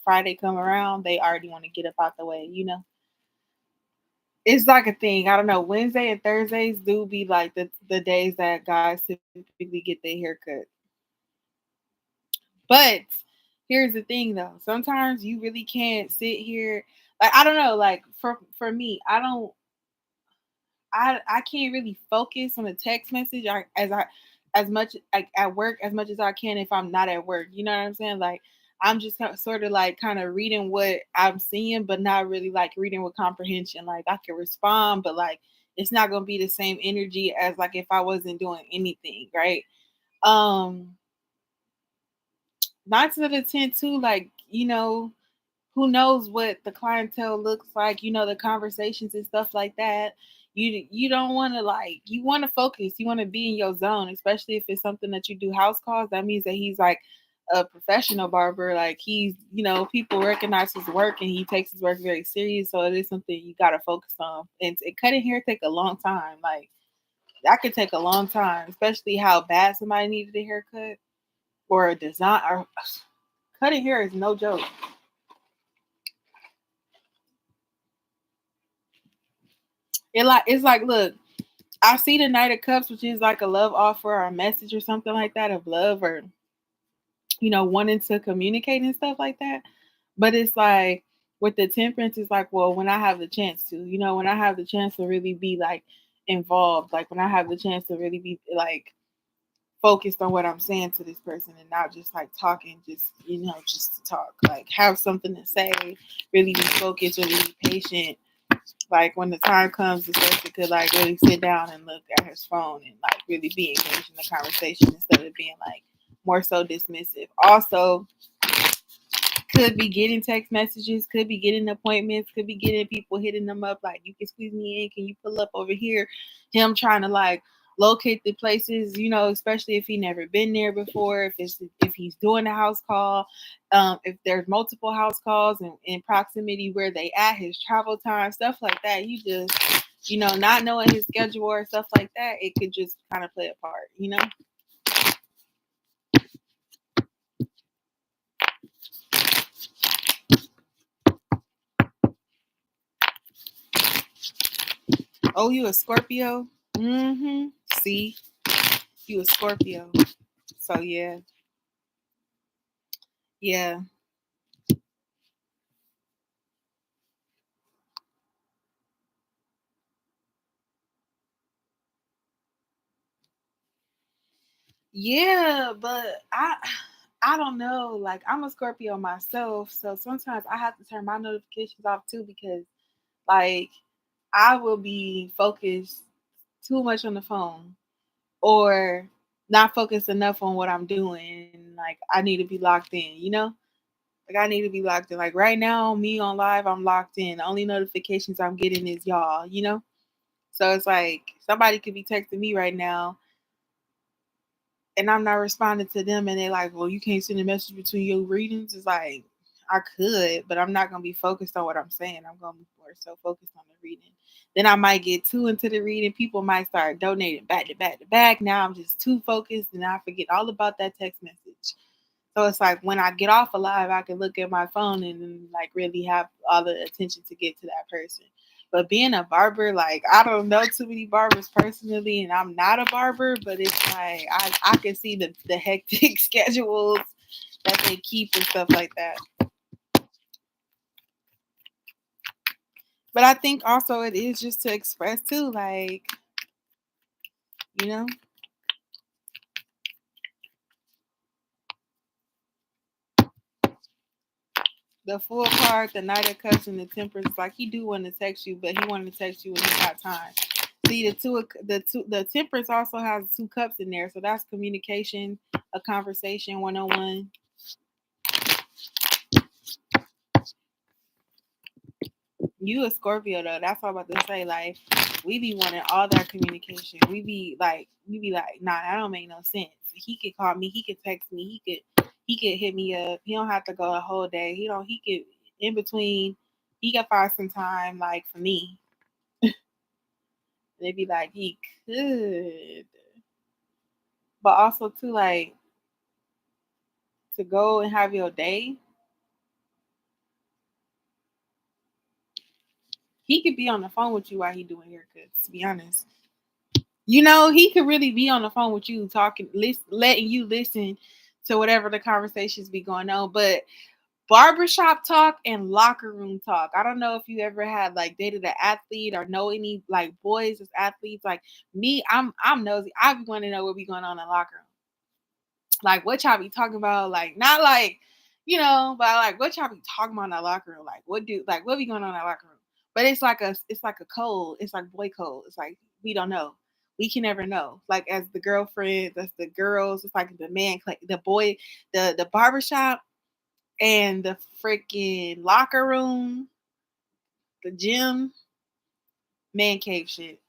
Friday come around, they already want to get up out the way. You know, it's like a thing. I don't know. Wednesday and Thursdays do be like the days that guys typically get their haircut. But here's the thing though. Sometimes you really can't sit here like I don't know, like for me, I can't really focus on a text message as much like at work as much as I can if I'm not at work. You know what I'm saying? Like I'm just sort of like kind of reading what I'm seeing, but not really like reading with comprehension. Like I can respond, but like it's not gonna be the same energy as like if I wasn't doing anything, right? Um, not to the 10 too, like, who knows what the clientele looks like, the conversations and stuff like that. You don't want to like you want to focus, you want to be in your zone, especially if it's something that you do house calls. That means that he's like a professional barber. Like he's, people recognize his work and he takes his work very serious. So it is something you gotta focus on. And cutting hair take a long time. Like that could take a long time, especially how bad somebody needed a haircut or a design or cutting hair is no joke. It's like look, I see the Knight of Cups, which is like a love offer or a message or something like that of love or wanting to communicate and stuff like that. But it's like with the Temperance, it's like, well, when I have the chance to, when I have the chance to really be like involved, like when I have the chance to really be like focused on what I'm saying to this person and not just like talking, just to talk. Like have something to say, really be focused, really be patient. Like when the time comes, this person could like really sit down and look at his phone and like really be engaged in the conversation instead of being like more so dismissive. Also, could be getting text messages, could be getting appointments, could be getting people hitting them up like, you can squeeze me in, can you pull up over here? Him trying to like locate the places, especially if he never been there before, if he's doing a house call, if there's multiple house calls and in proximity where they at, his travel time, stuff like that. You just, not knowing his schedule or stuff like that, it could just kind of play a part. Oh, you a Scorpio? Mm-hmm. See, you a Scorpio. So yeah, yeah, yeah. But I don't know. Like I'm a Scorpio myself, so sometimes I have to turn my notifications off too because like I will be focused too much on the phone. or not focused enough on what I'm doing. Like I need to be locked in, you know? Like I need to be locked in. Like right now, me on live, I'm locked in. The only notifications I'm getting is y'all, you know? So it's like somebody could be texting me right now and I'm not responding to them and they're like, well, you can't send a message between your readings. It's like I could, but I'm not gonna be focused on what I'm saying. I'm gonna be more so focused on the reading. Then I might get too into the reading. People might start donating back to back to back. Now I'm just too focused and I forget all about that text message. So it's like when I get off alive, I can look at my phone and like really have all the attention to get to that person. But being a barber, like I don't know too many barbers personally, and I'm not a barber, but it's like I can see the hectic schedules that they keep and stuff like that. But I think also it is just to express too, like, you know, the full card, the Knight of Cups, and the Temperance. Like he do want to text you, but he want to text you when he got time. See the Temperance also has 2 cups in there, so that's communication, a conversation, 101. You a Scorpio though. That's all I'm about to say. Like we be wanting all that communication. We be like, nah, that don't make no sense. He could call me. He could text me. He could hit me up. He don't have to go a whole day. He don't. He could in between. He could find some time like for me. They be like he could, but also too like to go and have your day. He could be on the phone with you while he doing haircuts. To be honest, you know, he could really be on the phone with you, talking, letting you listen to whatever the conversations be going on. But barbershop talk and locker room talk. I don't know if you ever had like dated an athlete or know any like boys as athletes. Like me, I'm nosy. I want to know what be going on in the locker room. Like what y'all be talking about, like not like, you know, but like what y'all be talking about in the locker room, like what be going on in the locker room. But it's like a code, it's like boy code. It's like we don't know. We can never know. Like as the girlfriend, that's the girls, it's like the man, the boy, the barbershop and the freaking locker room, the gym, man cave shit.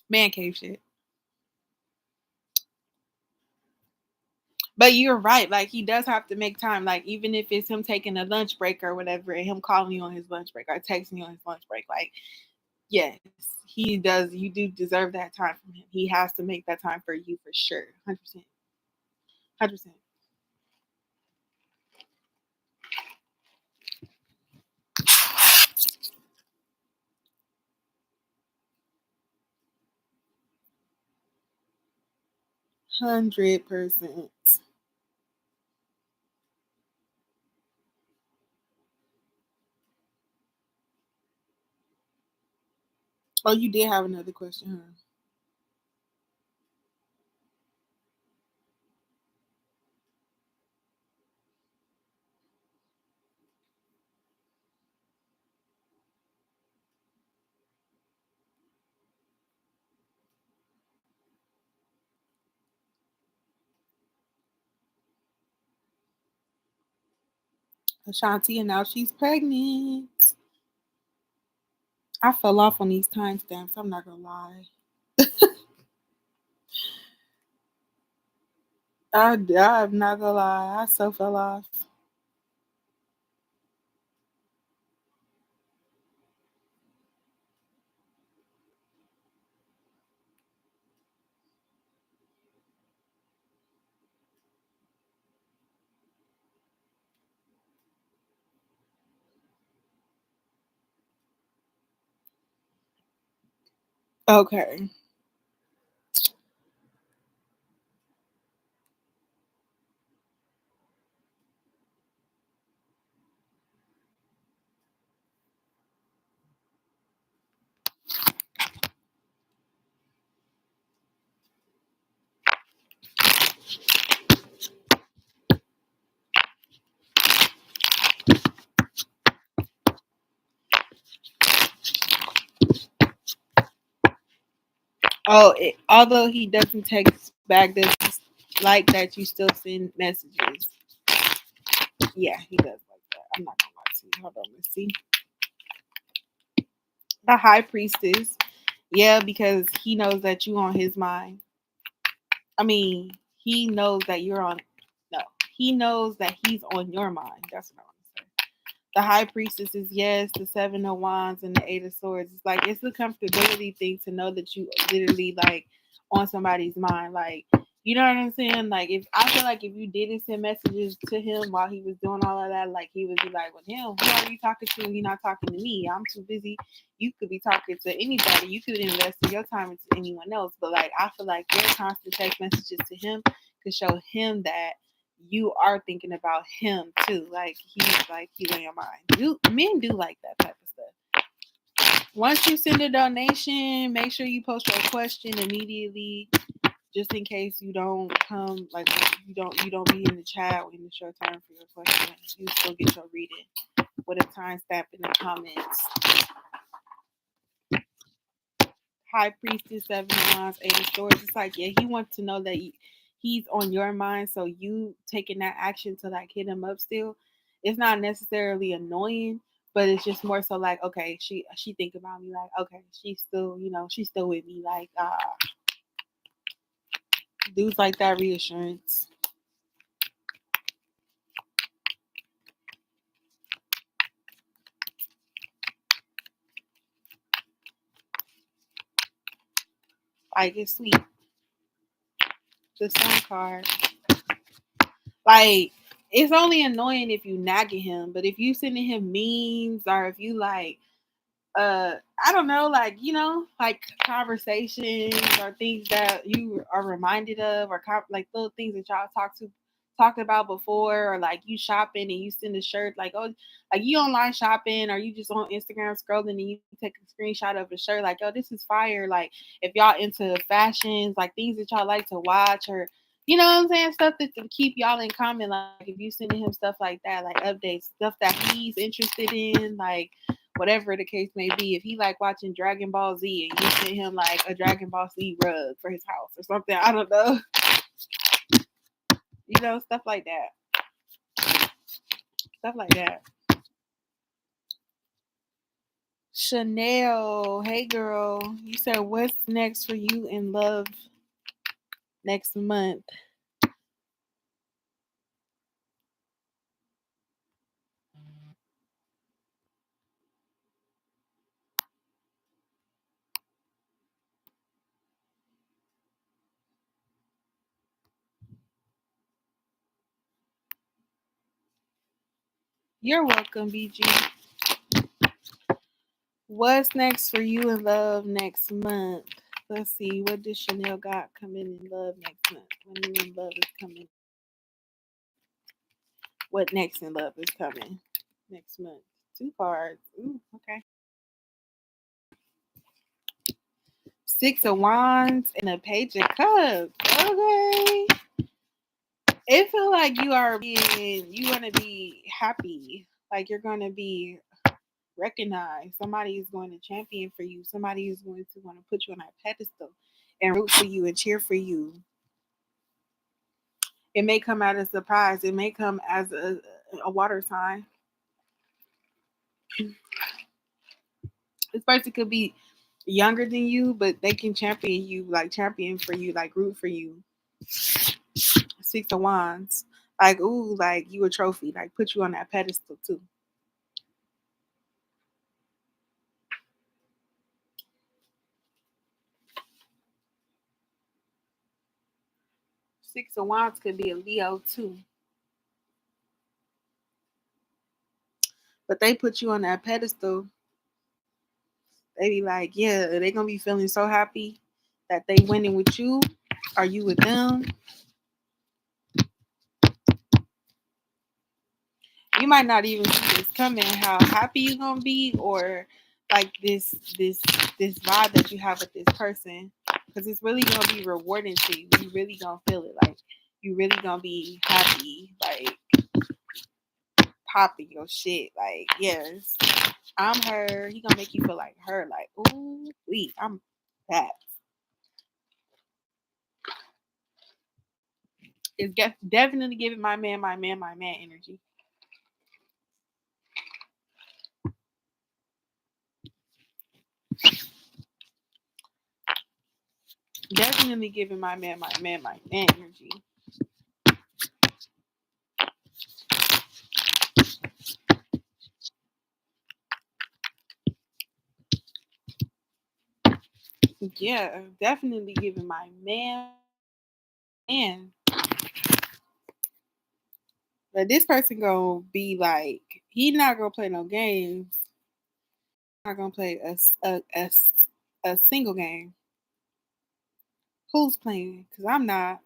Man cave shit. But you're right. Like he does have to make time. Like even if it's him taking a lunch break or whatever, and him calling you on his lunch break or texting you on his lunch break. Like yes, he does. You do deserve that time from him. He has to make that time for you for sure. 100%. 100%. 100%. Oh, you did have another question, huh? Ashanti, and now she's pregnant. I fell off on these timestamps. I'm not gonna lie. I'm not gonna lie. I so fell off. Okay. Oh, although he doesn't text back, does he like that you still send messages? Yeah, he does like that. I'm not gonna lie to you. Hold on, let's see. The high priestess. Yeah, because he knows that you on his mind. I mean, he knows that you're on. No, he knows that he's on your mind. That's what I want to say. The high priestess is yes. The seven of wands and the eight of swords. It's like it's a comfortability thing to know that you literally like on somebody's mind. Like you know what I'm saying? Like if I feel like if you didn't send messages to him while he was doing all of that, like he would be like, "Well, him, who are you talking to? You're not talking to me. I'm too busy. You could be talking to anybody. You could invest your time into anyone else." But like I feel like your constant text messages to him could show him that you are thinking about him too. He's on your mind. Men do like that type of stuff. Once you send a donation, make sure you post your question immediately, just in case you don't come like you don't be in the chat in the short time for your question. You still get your reading with a timestamp in the comments. High priestess, seven of wands, eight of swords. It's like yeah, he wants to know that he's on your mind, so you taking that action to like hit him up still. It's not necessarily annoying, but it's just more so like okay, she think about me like okay, she's still she's still with me like dudes like that reassurance. Like it's sweet. The sun card. Like it's only annoying if you nagging him, but if you sending him memes or if you like I don't know, like like conversations or things that you are reminded of, or like little things that y'all talked about before, or like you shopping and you send a shirt, like oh, like you online shopping, or you just on Instagram scrolling and you take a screenshot of a shirt, like oh, this is fire. Like if y'all into fashions, like things that y'all like to watch, or you know what I'm saying, stuff that to keep y'all in common. Like if you sending him stuff like that, like updates, stuff that he's interested in, like whatever the case may be. If he like watching Dragon Ball Z and you send him like a Dragon Ball Z rug for his house or something, I don't know. Stuff like that. Stuff like that. Chanel, hey girl. You said what's next for you in love next month? You're welcome, BG. What's next for you in love next month? Let's see. What does Chanel got coming in love next month? When you in love is coming. What next in love is coming next month? Two cards. Ooh, okay. Six of Wands and a Page of Cups. Okay. It feels like you want to be happy. Like you're going to be recognized. Somebody is going to champion for you. Somebody is going to want to put you on that pedestal and root for you and cheer for you. It may come as a surprise. It may come as a water sign. This person could be younger than you, but they can champion you, like champion for you, like root for you. Six of Wands. Like, ooh, like you a trophy. Like put you on that pedestal too. Six of Wands could be a Leo too. But they put you on that pedestal. They be like, yeah, they gonna be feeling so happy that they winning with you. Are you with them? You might not even see this coming, how happy you gonna be, or like this vibe that you have with this person. Because it's really gonna be rewarding to you. You really gonna feel it. Like you really gonna be happy, like popping your shit. Like, yes, I'm her. He gonna make you feel like her. Like, ooh, I'm that. It's definitely giving my man energy. Definitely giving my man energy. Yeah, definitely giving my man. But this person gonna be like, he not gonna play no games. Not gonna play a single game. Who's playing? Cause I'm not.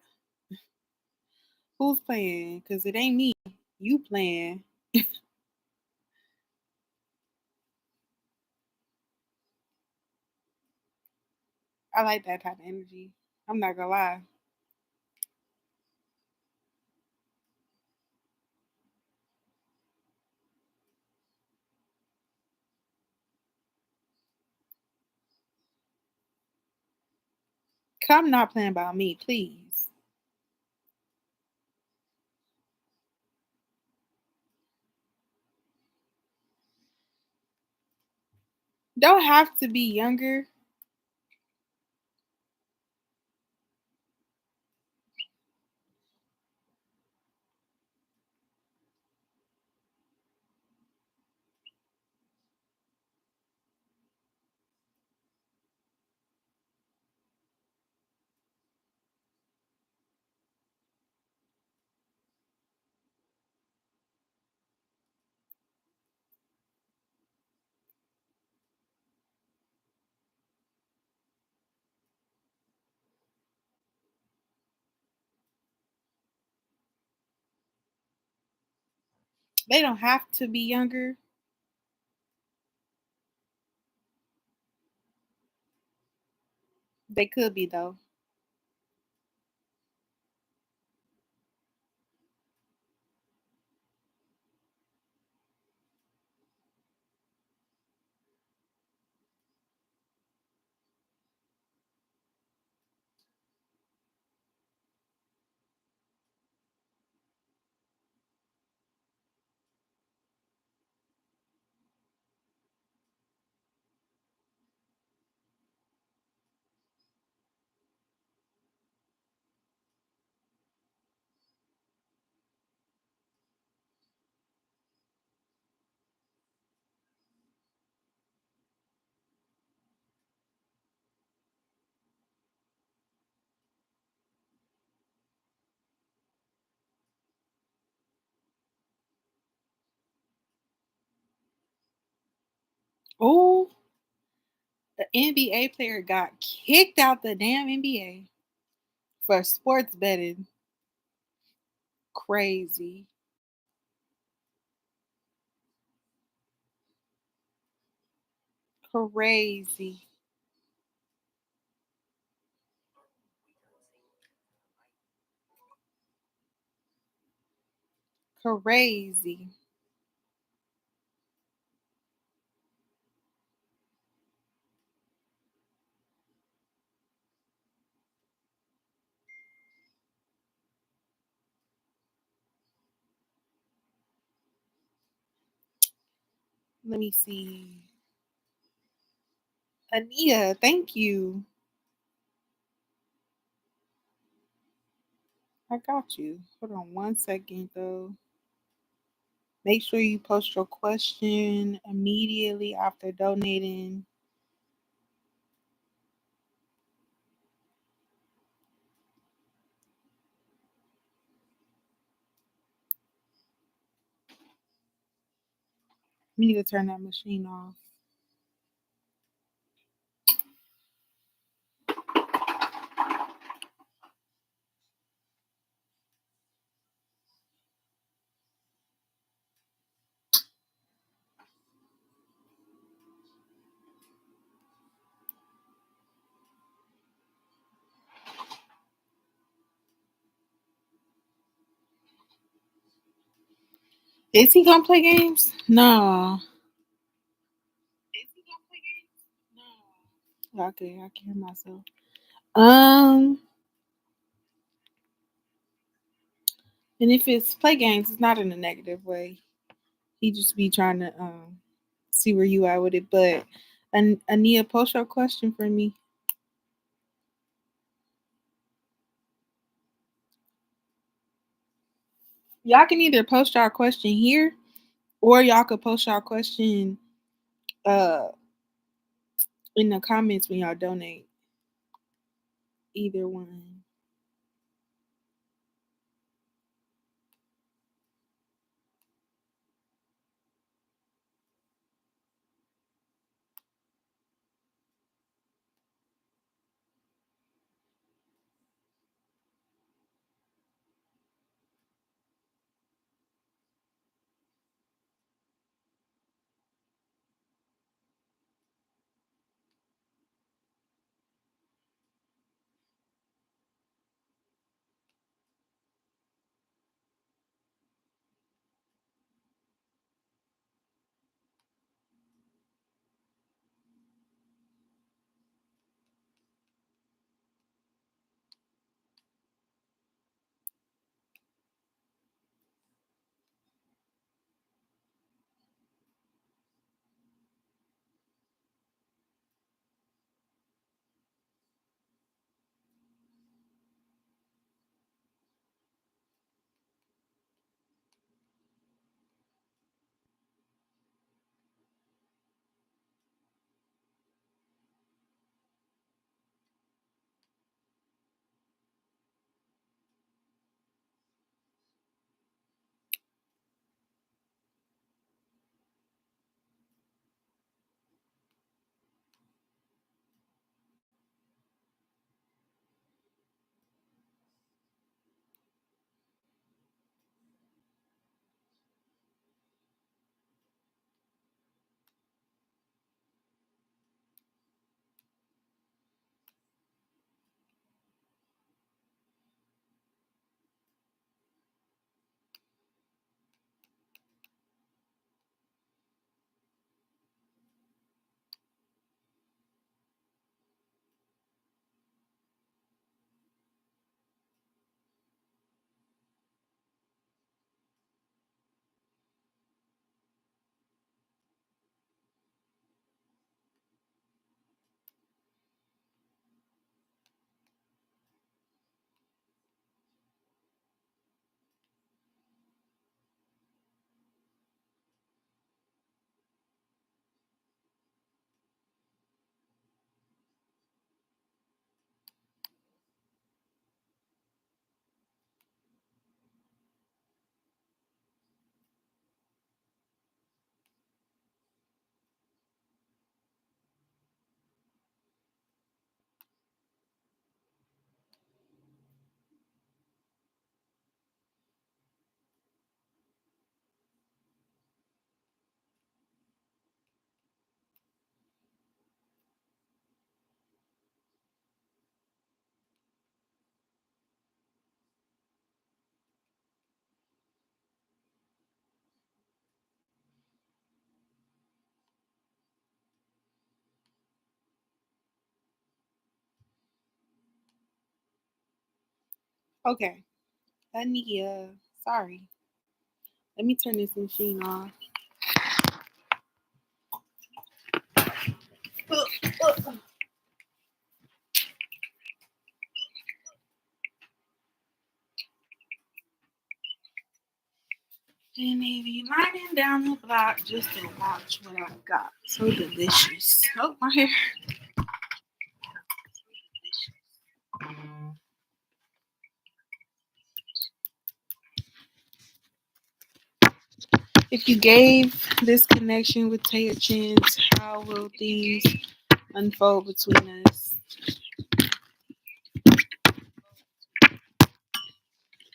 Who's playing? Cause it ain't me. You playing. I like that type of energy. I'm not gonna lie. Come not playing about me, please. Don't have to be younger. They don't have to be younger. They could be though. Oh, the NBA player got kicked out the damn NBA for sports betting. Crazy. Crazy. Crazy. Let me see. Ania, thank you. I got you. Hold on 1 second though. Make sure you post your question immediately after donating. We need to turn that machine off. Is he gonna play games? No. Okay, I can hear myself. Um, And if it's play games, it's not in a negative way. He just be trying to see where you at with it. But Ania, post your question for me. Y'all can either post your question here, or y'all could post your question uh in the comments when y'all donate. Either one. Okay. Ania, sorry. Let me turn this machine off. And they be riding down the block just to watch what I got. So delicious. Oh, my hair. If you gave this connection with Taya Chins, how will things unfold between us?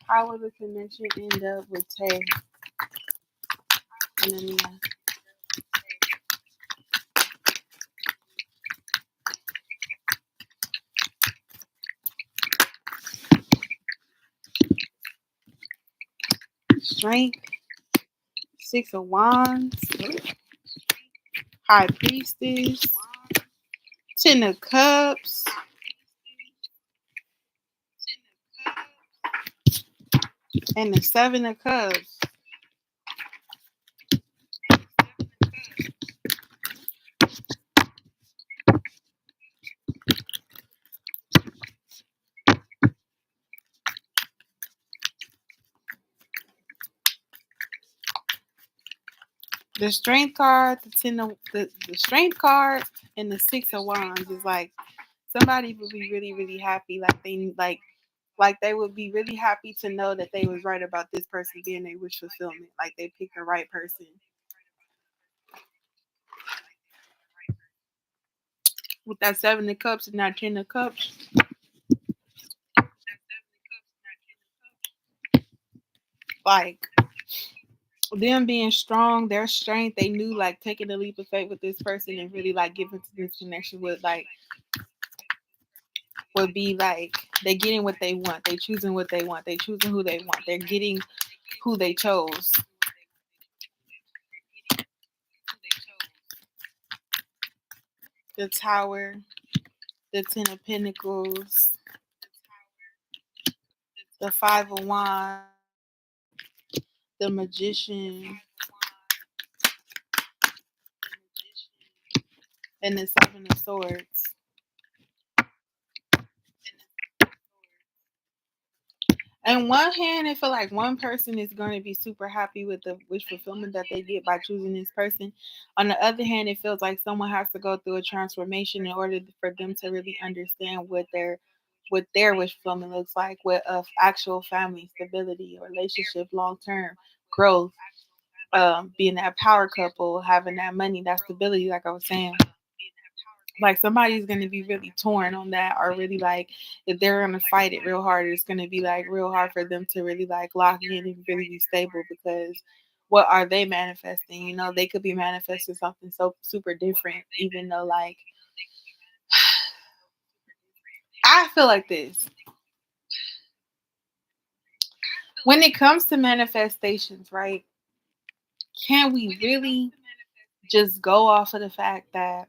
How will the connection end up with Tay and Ania? Strength, Six of Wands, High Priestess, Ten of Cups, And the Seven of Cups. The Strength card, the Strength card, and the Six of Wands is like somebody would be really, really happy. Like they would be really happy to know that they was right about this person being their wish fulfillment. Like they picked the right person. With that Seven of Cups and that Ten of Cups, like them being strong, their strength, they knew like taking a leap of faith with this person and really like giving to this connection would be like they getting what they want. They choosing what they want. They choosing who they want. They're getting who they chose. The Tower, the Ten of Pentacles, the Five of Wands, the Magician, and the Seven of Swords. On one hand, I feel like one person is going to be super happy with the wish fulfillment that they get by choosing this person. On the other hand, it feels like someone has to go through a transformation in order for them to really understand what their wish fulfillment looks like, what of actual family stability, relationship, long term growth, being that power couple, having that money, that stability, like I was saying. Like somebody's gonna be really torn on that, or really like if they're gonna fight it real hard, it's gonna be like real hard for them to really like lock in and really be stable because what are they manifesting? You know, they could be manifesting something so super different, even though like I feel like this. When it comes to manifestations, right? Can we really just go off of the fact that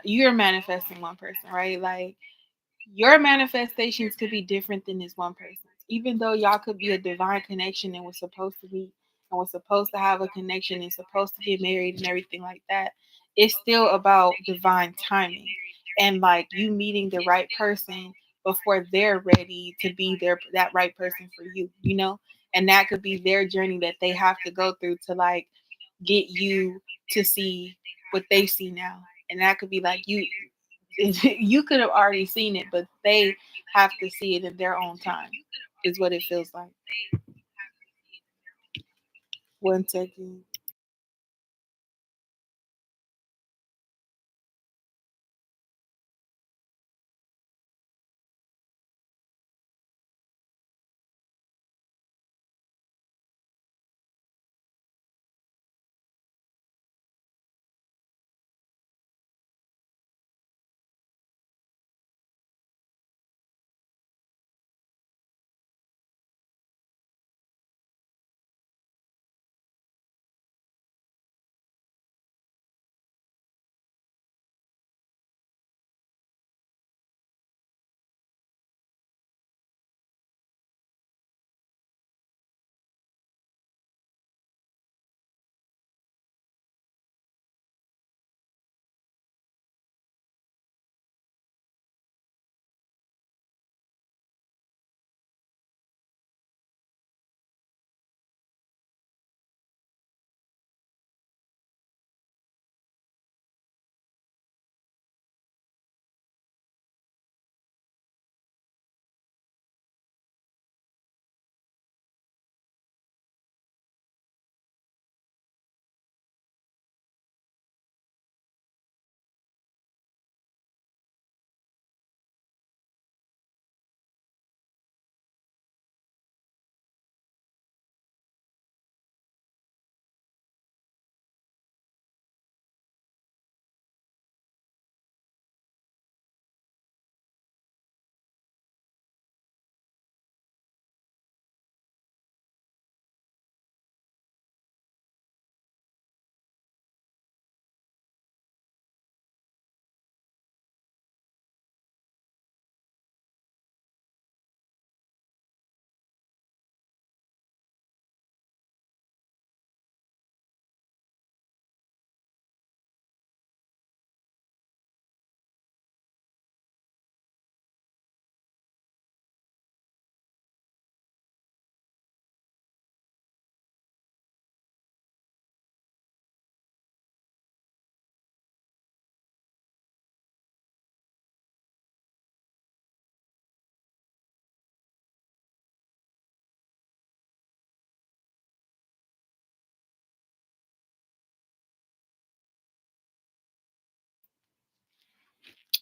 you're manifesting one person, right? Like your manifestations could be different than this one person's. Even though y'all could be a divine connection and was supposed to be and was supposed to have a connection and supposed to get married and everything like that, it's still about divine timing and like you meeting the right person before they're ready to be that right person for you, you know? And that could be their journey that they have to go through to like get you to see what they see now. And that could be like you could have already seen it, but they have to see it in their own time, is what it feels like. One second.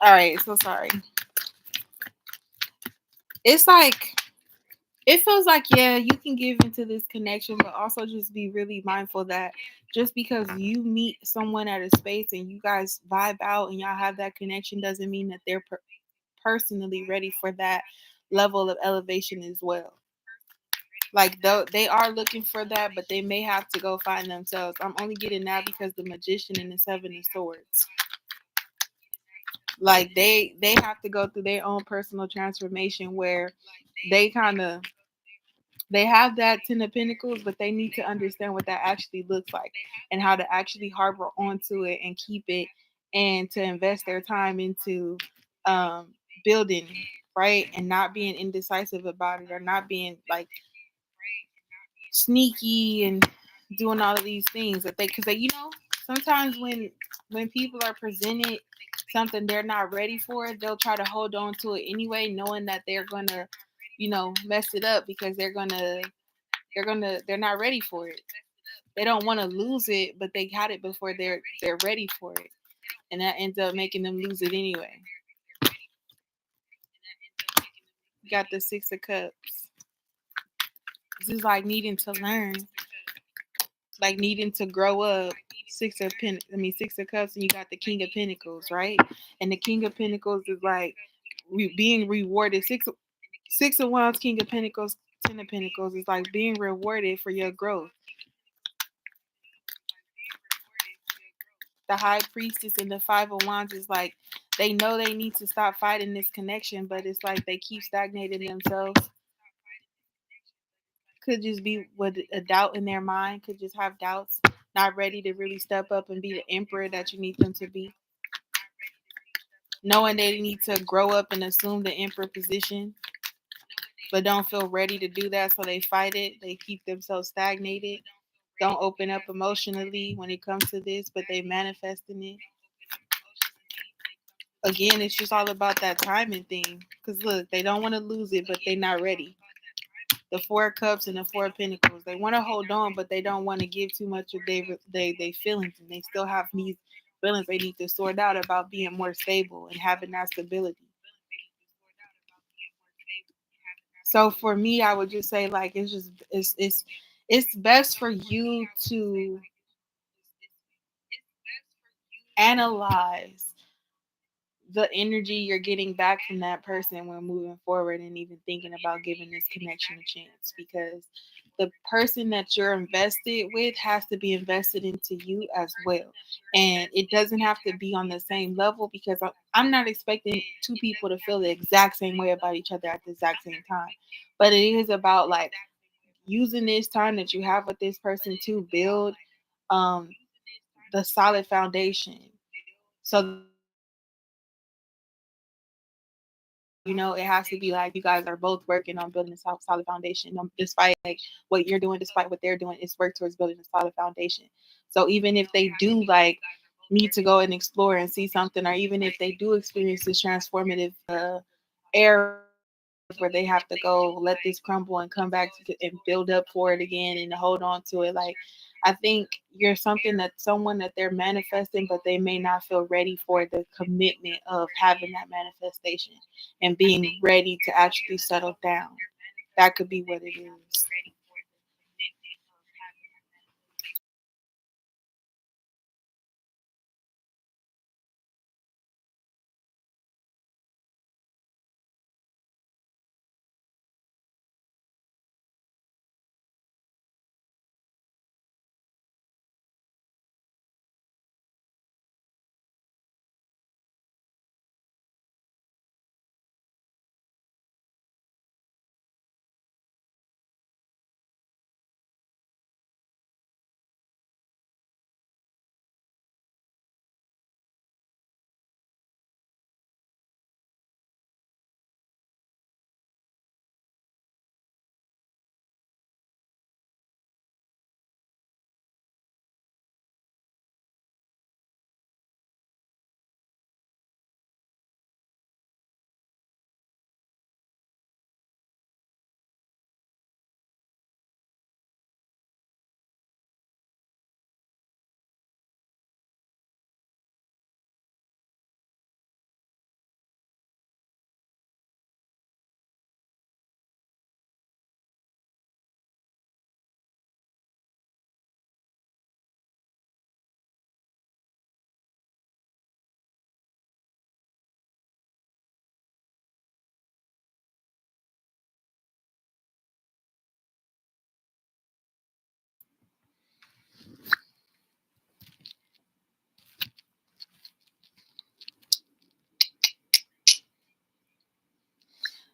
All right, so sorry. It's like it feels like, yeah, you can give into this connection, but also just be really mindful that just because you meet someone at a space and you guys vibe out and y'all have that connection doesn't mean that they're personally ready for that level of elevation as well. Like though they are looking for that, but they may have to go find themselves. I'm only getting that because the magician and the seven of swords. Like they have to go through their own personal transformation where they kind of they have that ten of pentacles, but they need to understand what that actually looks like and how to actually harbor onto it and keep it and to invest their time into building, right, and not being indecisive about it or not being like sneaky and doing all of these things that they because they sometimes when people are presented something they're not ready for, they'll try to hold on to it anyway, knowing that they're gonna mess it up because they're not ready for it. They don't want to lose it, but they got it before they're ready for it, and that ends up making them lose it anyway. You got the Six of Cups. This is like needing to learn, like needing to grow up. Six of Cups, and you got the King of Pentacles, right? And the King of Pentacles is like being rewarded. Six of Wands, King of Pentacles, Ten of Pentacles is like being rewarded for your growth. The High Priestess and the Five of Wands is like they know they need to stop fighting this connection, but it's like they keep stagnating themselves. Could just be with a doubt in their mind, could just have doubts, not ready to really step up and be the emperor that you need them to be. Knowing they need to grow up and assume the emperor position, but don't feel ready to do that, so they fight it. They keep themselves stagnated. Don't open up emotionally when it comes to this, but they manifesting it. Again, it's just all about that timing thing. Because look, they don't want to lose it, but they're not ready. The Four of Cups and the Four of Pentacles. They want to hold on, but they don't want to give too much of they feelings, and they still have these feelings they need to sort out about being more stable and having that stability. So for me, I would just say like it's best for you to analyze the energy you're getting back from that person when moving forward and even thinking about giving this connection a chance, because the person that you're invested with has to be invested into you as well, and it doesn't have to be on the same level because I'm not expecting two people to feel the exact same way about each other at the exact same time, but it is about like using this time that you have with this person to build um, the solid foundation. So it has to be like you guys are both working on building a solid foundation, despite like what you're doing, despite what they're doing, is work towards building a solid foundation. So even if they do like need to go and explore and see something, or even if they do experience this transformative era where they have to go let this crumble and come back and build up for it again and hold on to it, like I think you're someone that they're manifesting, but they may not feel ready for the commitment of having that manifestation and being ready to actually settle down. That could be what it is.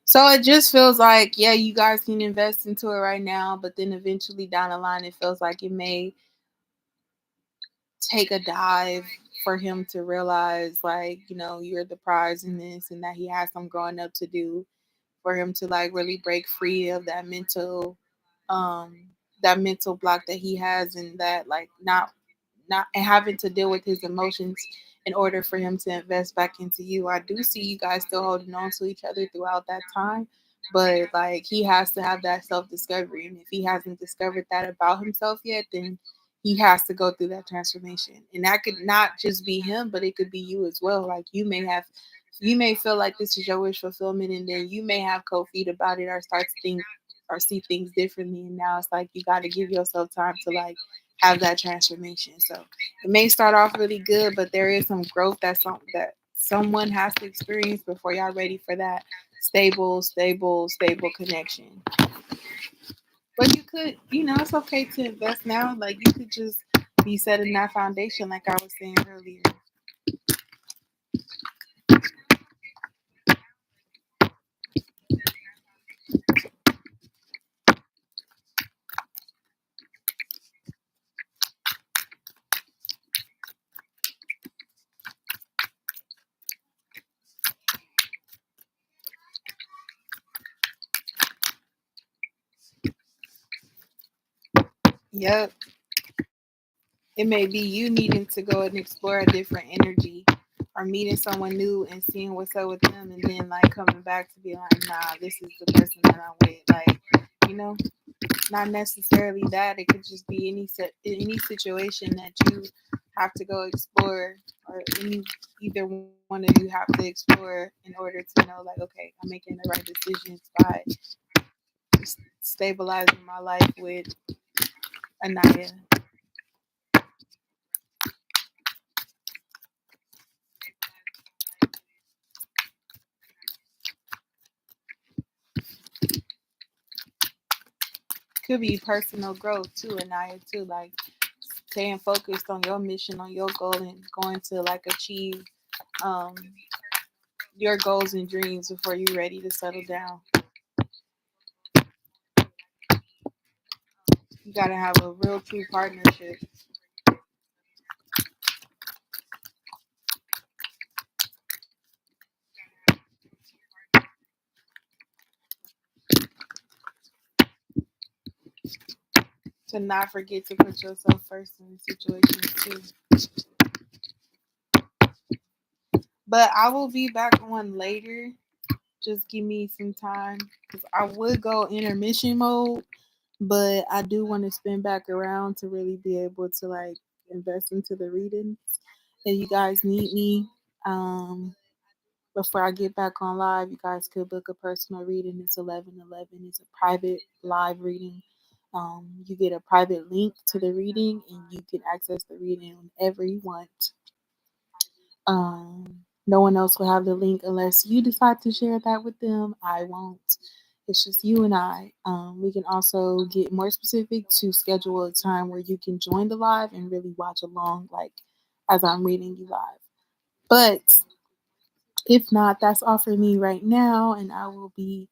So it just feels like, yeah, you guys can invest into it right now, but then eventually down the line, it feels like it may take a dive for him to realize, like, you're the prize in this and that he has some growing up to do for him to like really break free of um that mental block that he has, and that like not and having to deal with his emotions in order for him to invest back into you. I do see you guys still holding on to each other throughout that time, but like he has to have that self discovery, and if he hasn't discovered that about himself yet, then he has to go through that transformation. And that could not just be him, but it could be you as well. Like you may feel like this is your wish fulfillment, and then you may have cold feet about it, or start to think or see things differently. And now it's like you got to give yourself time to like have that transformation. So it may start off really good, but there is some growth that someone has to experience before y'all ready for that stable connection. But you could, it's okay to invest now. Like you could just be setting that foundation, like I was saying earlier. Yep. It may be you needing to go and explore a different energy, or meeting someone new and seeing what's up with them, and then like coming back to be like, nah, this is the person that I'm with. Like, you know, not necessarily that. It could just be any situation that you have to go explore, or either one of you have to explore in order to know, like, okay, I'm making the right decisions by stabilizing my life with Anaya. Could be personal growth too, Anaya, too. Like staying focused on your mission, on your goal, and going to like achieve um, your goals and dreams before you're ready to settle down. You gotta have a real true partnership. To not forget to put yourself first in situations too. But I will be back on later. Just give me some time because I would go intermission mode, but I do want to spin back around to really be able to like invest into the reading. If you guys need me, um, before I get back on live, you guys could book a personal reading. It's 1111. It's a private live reading. You get a private link to the reading, and you can access the reading whenever you want. No one else will have the link unless you decide to share that with them. I won't. It's just you and I. We can also get more specific to schedule a time where you can join the live and really watch along, like as I'm reading you live. But if not, that's all for me right now, and I will be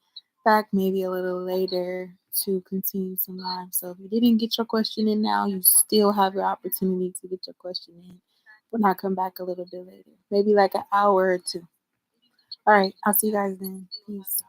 back maybe a little later to continue some live. So if you didn't get your question in now, you still have your opportunity to get your question in when I come back a little bit later, maybe like an hour or two. All right, I'll see you guys then. Peace.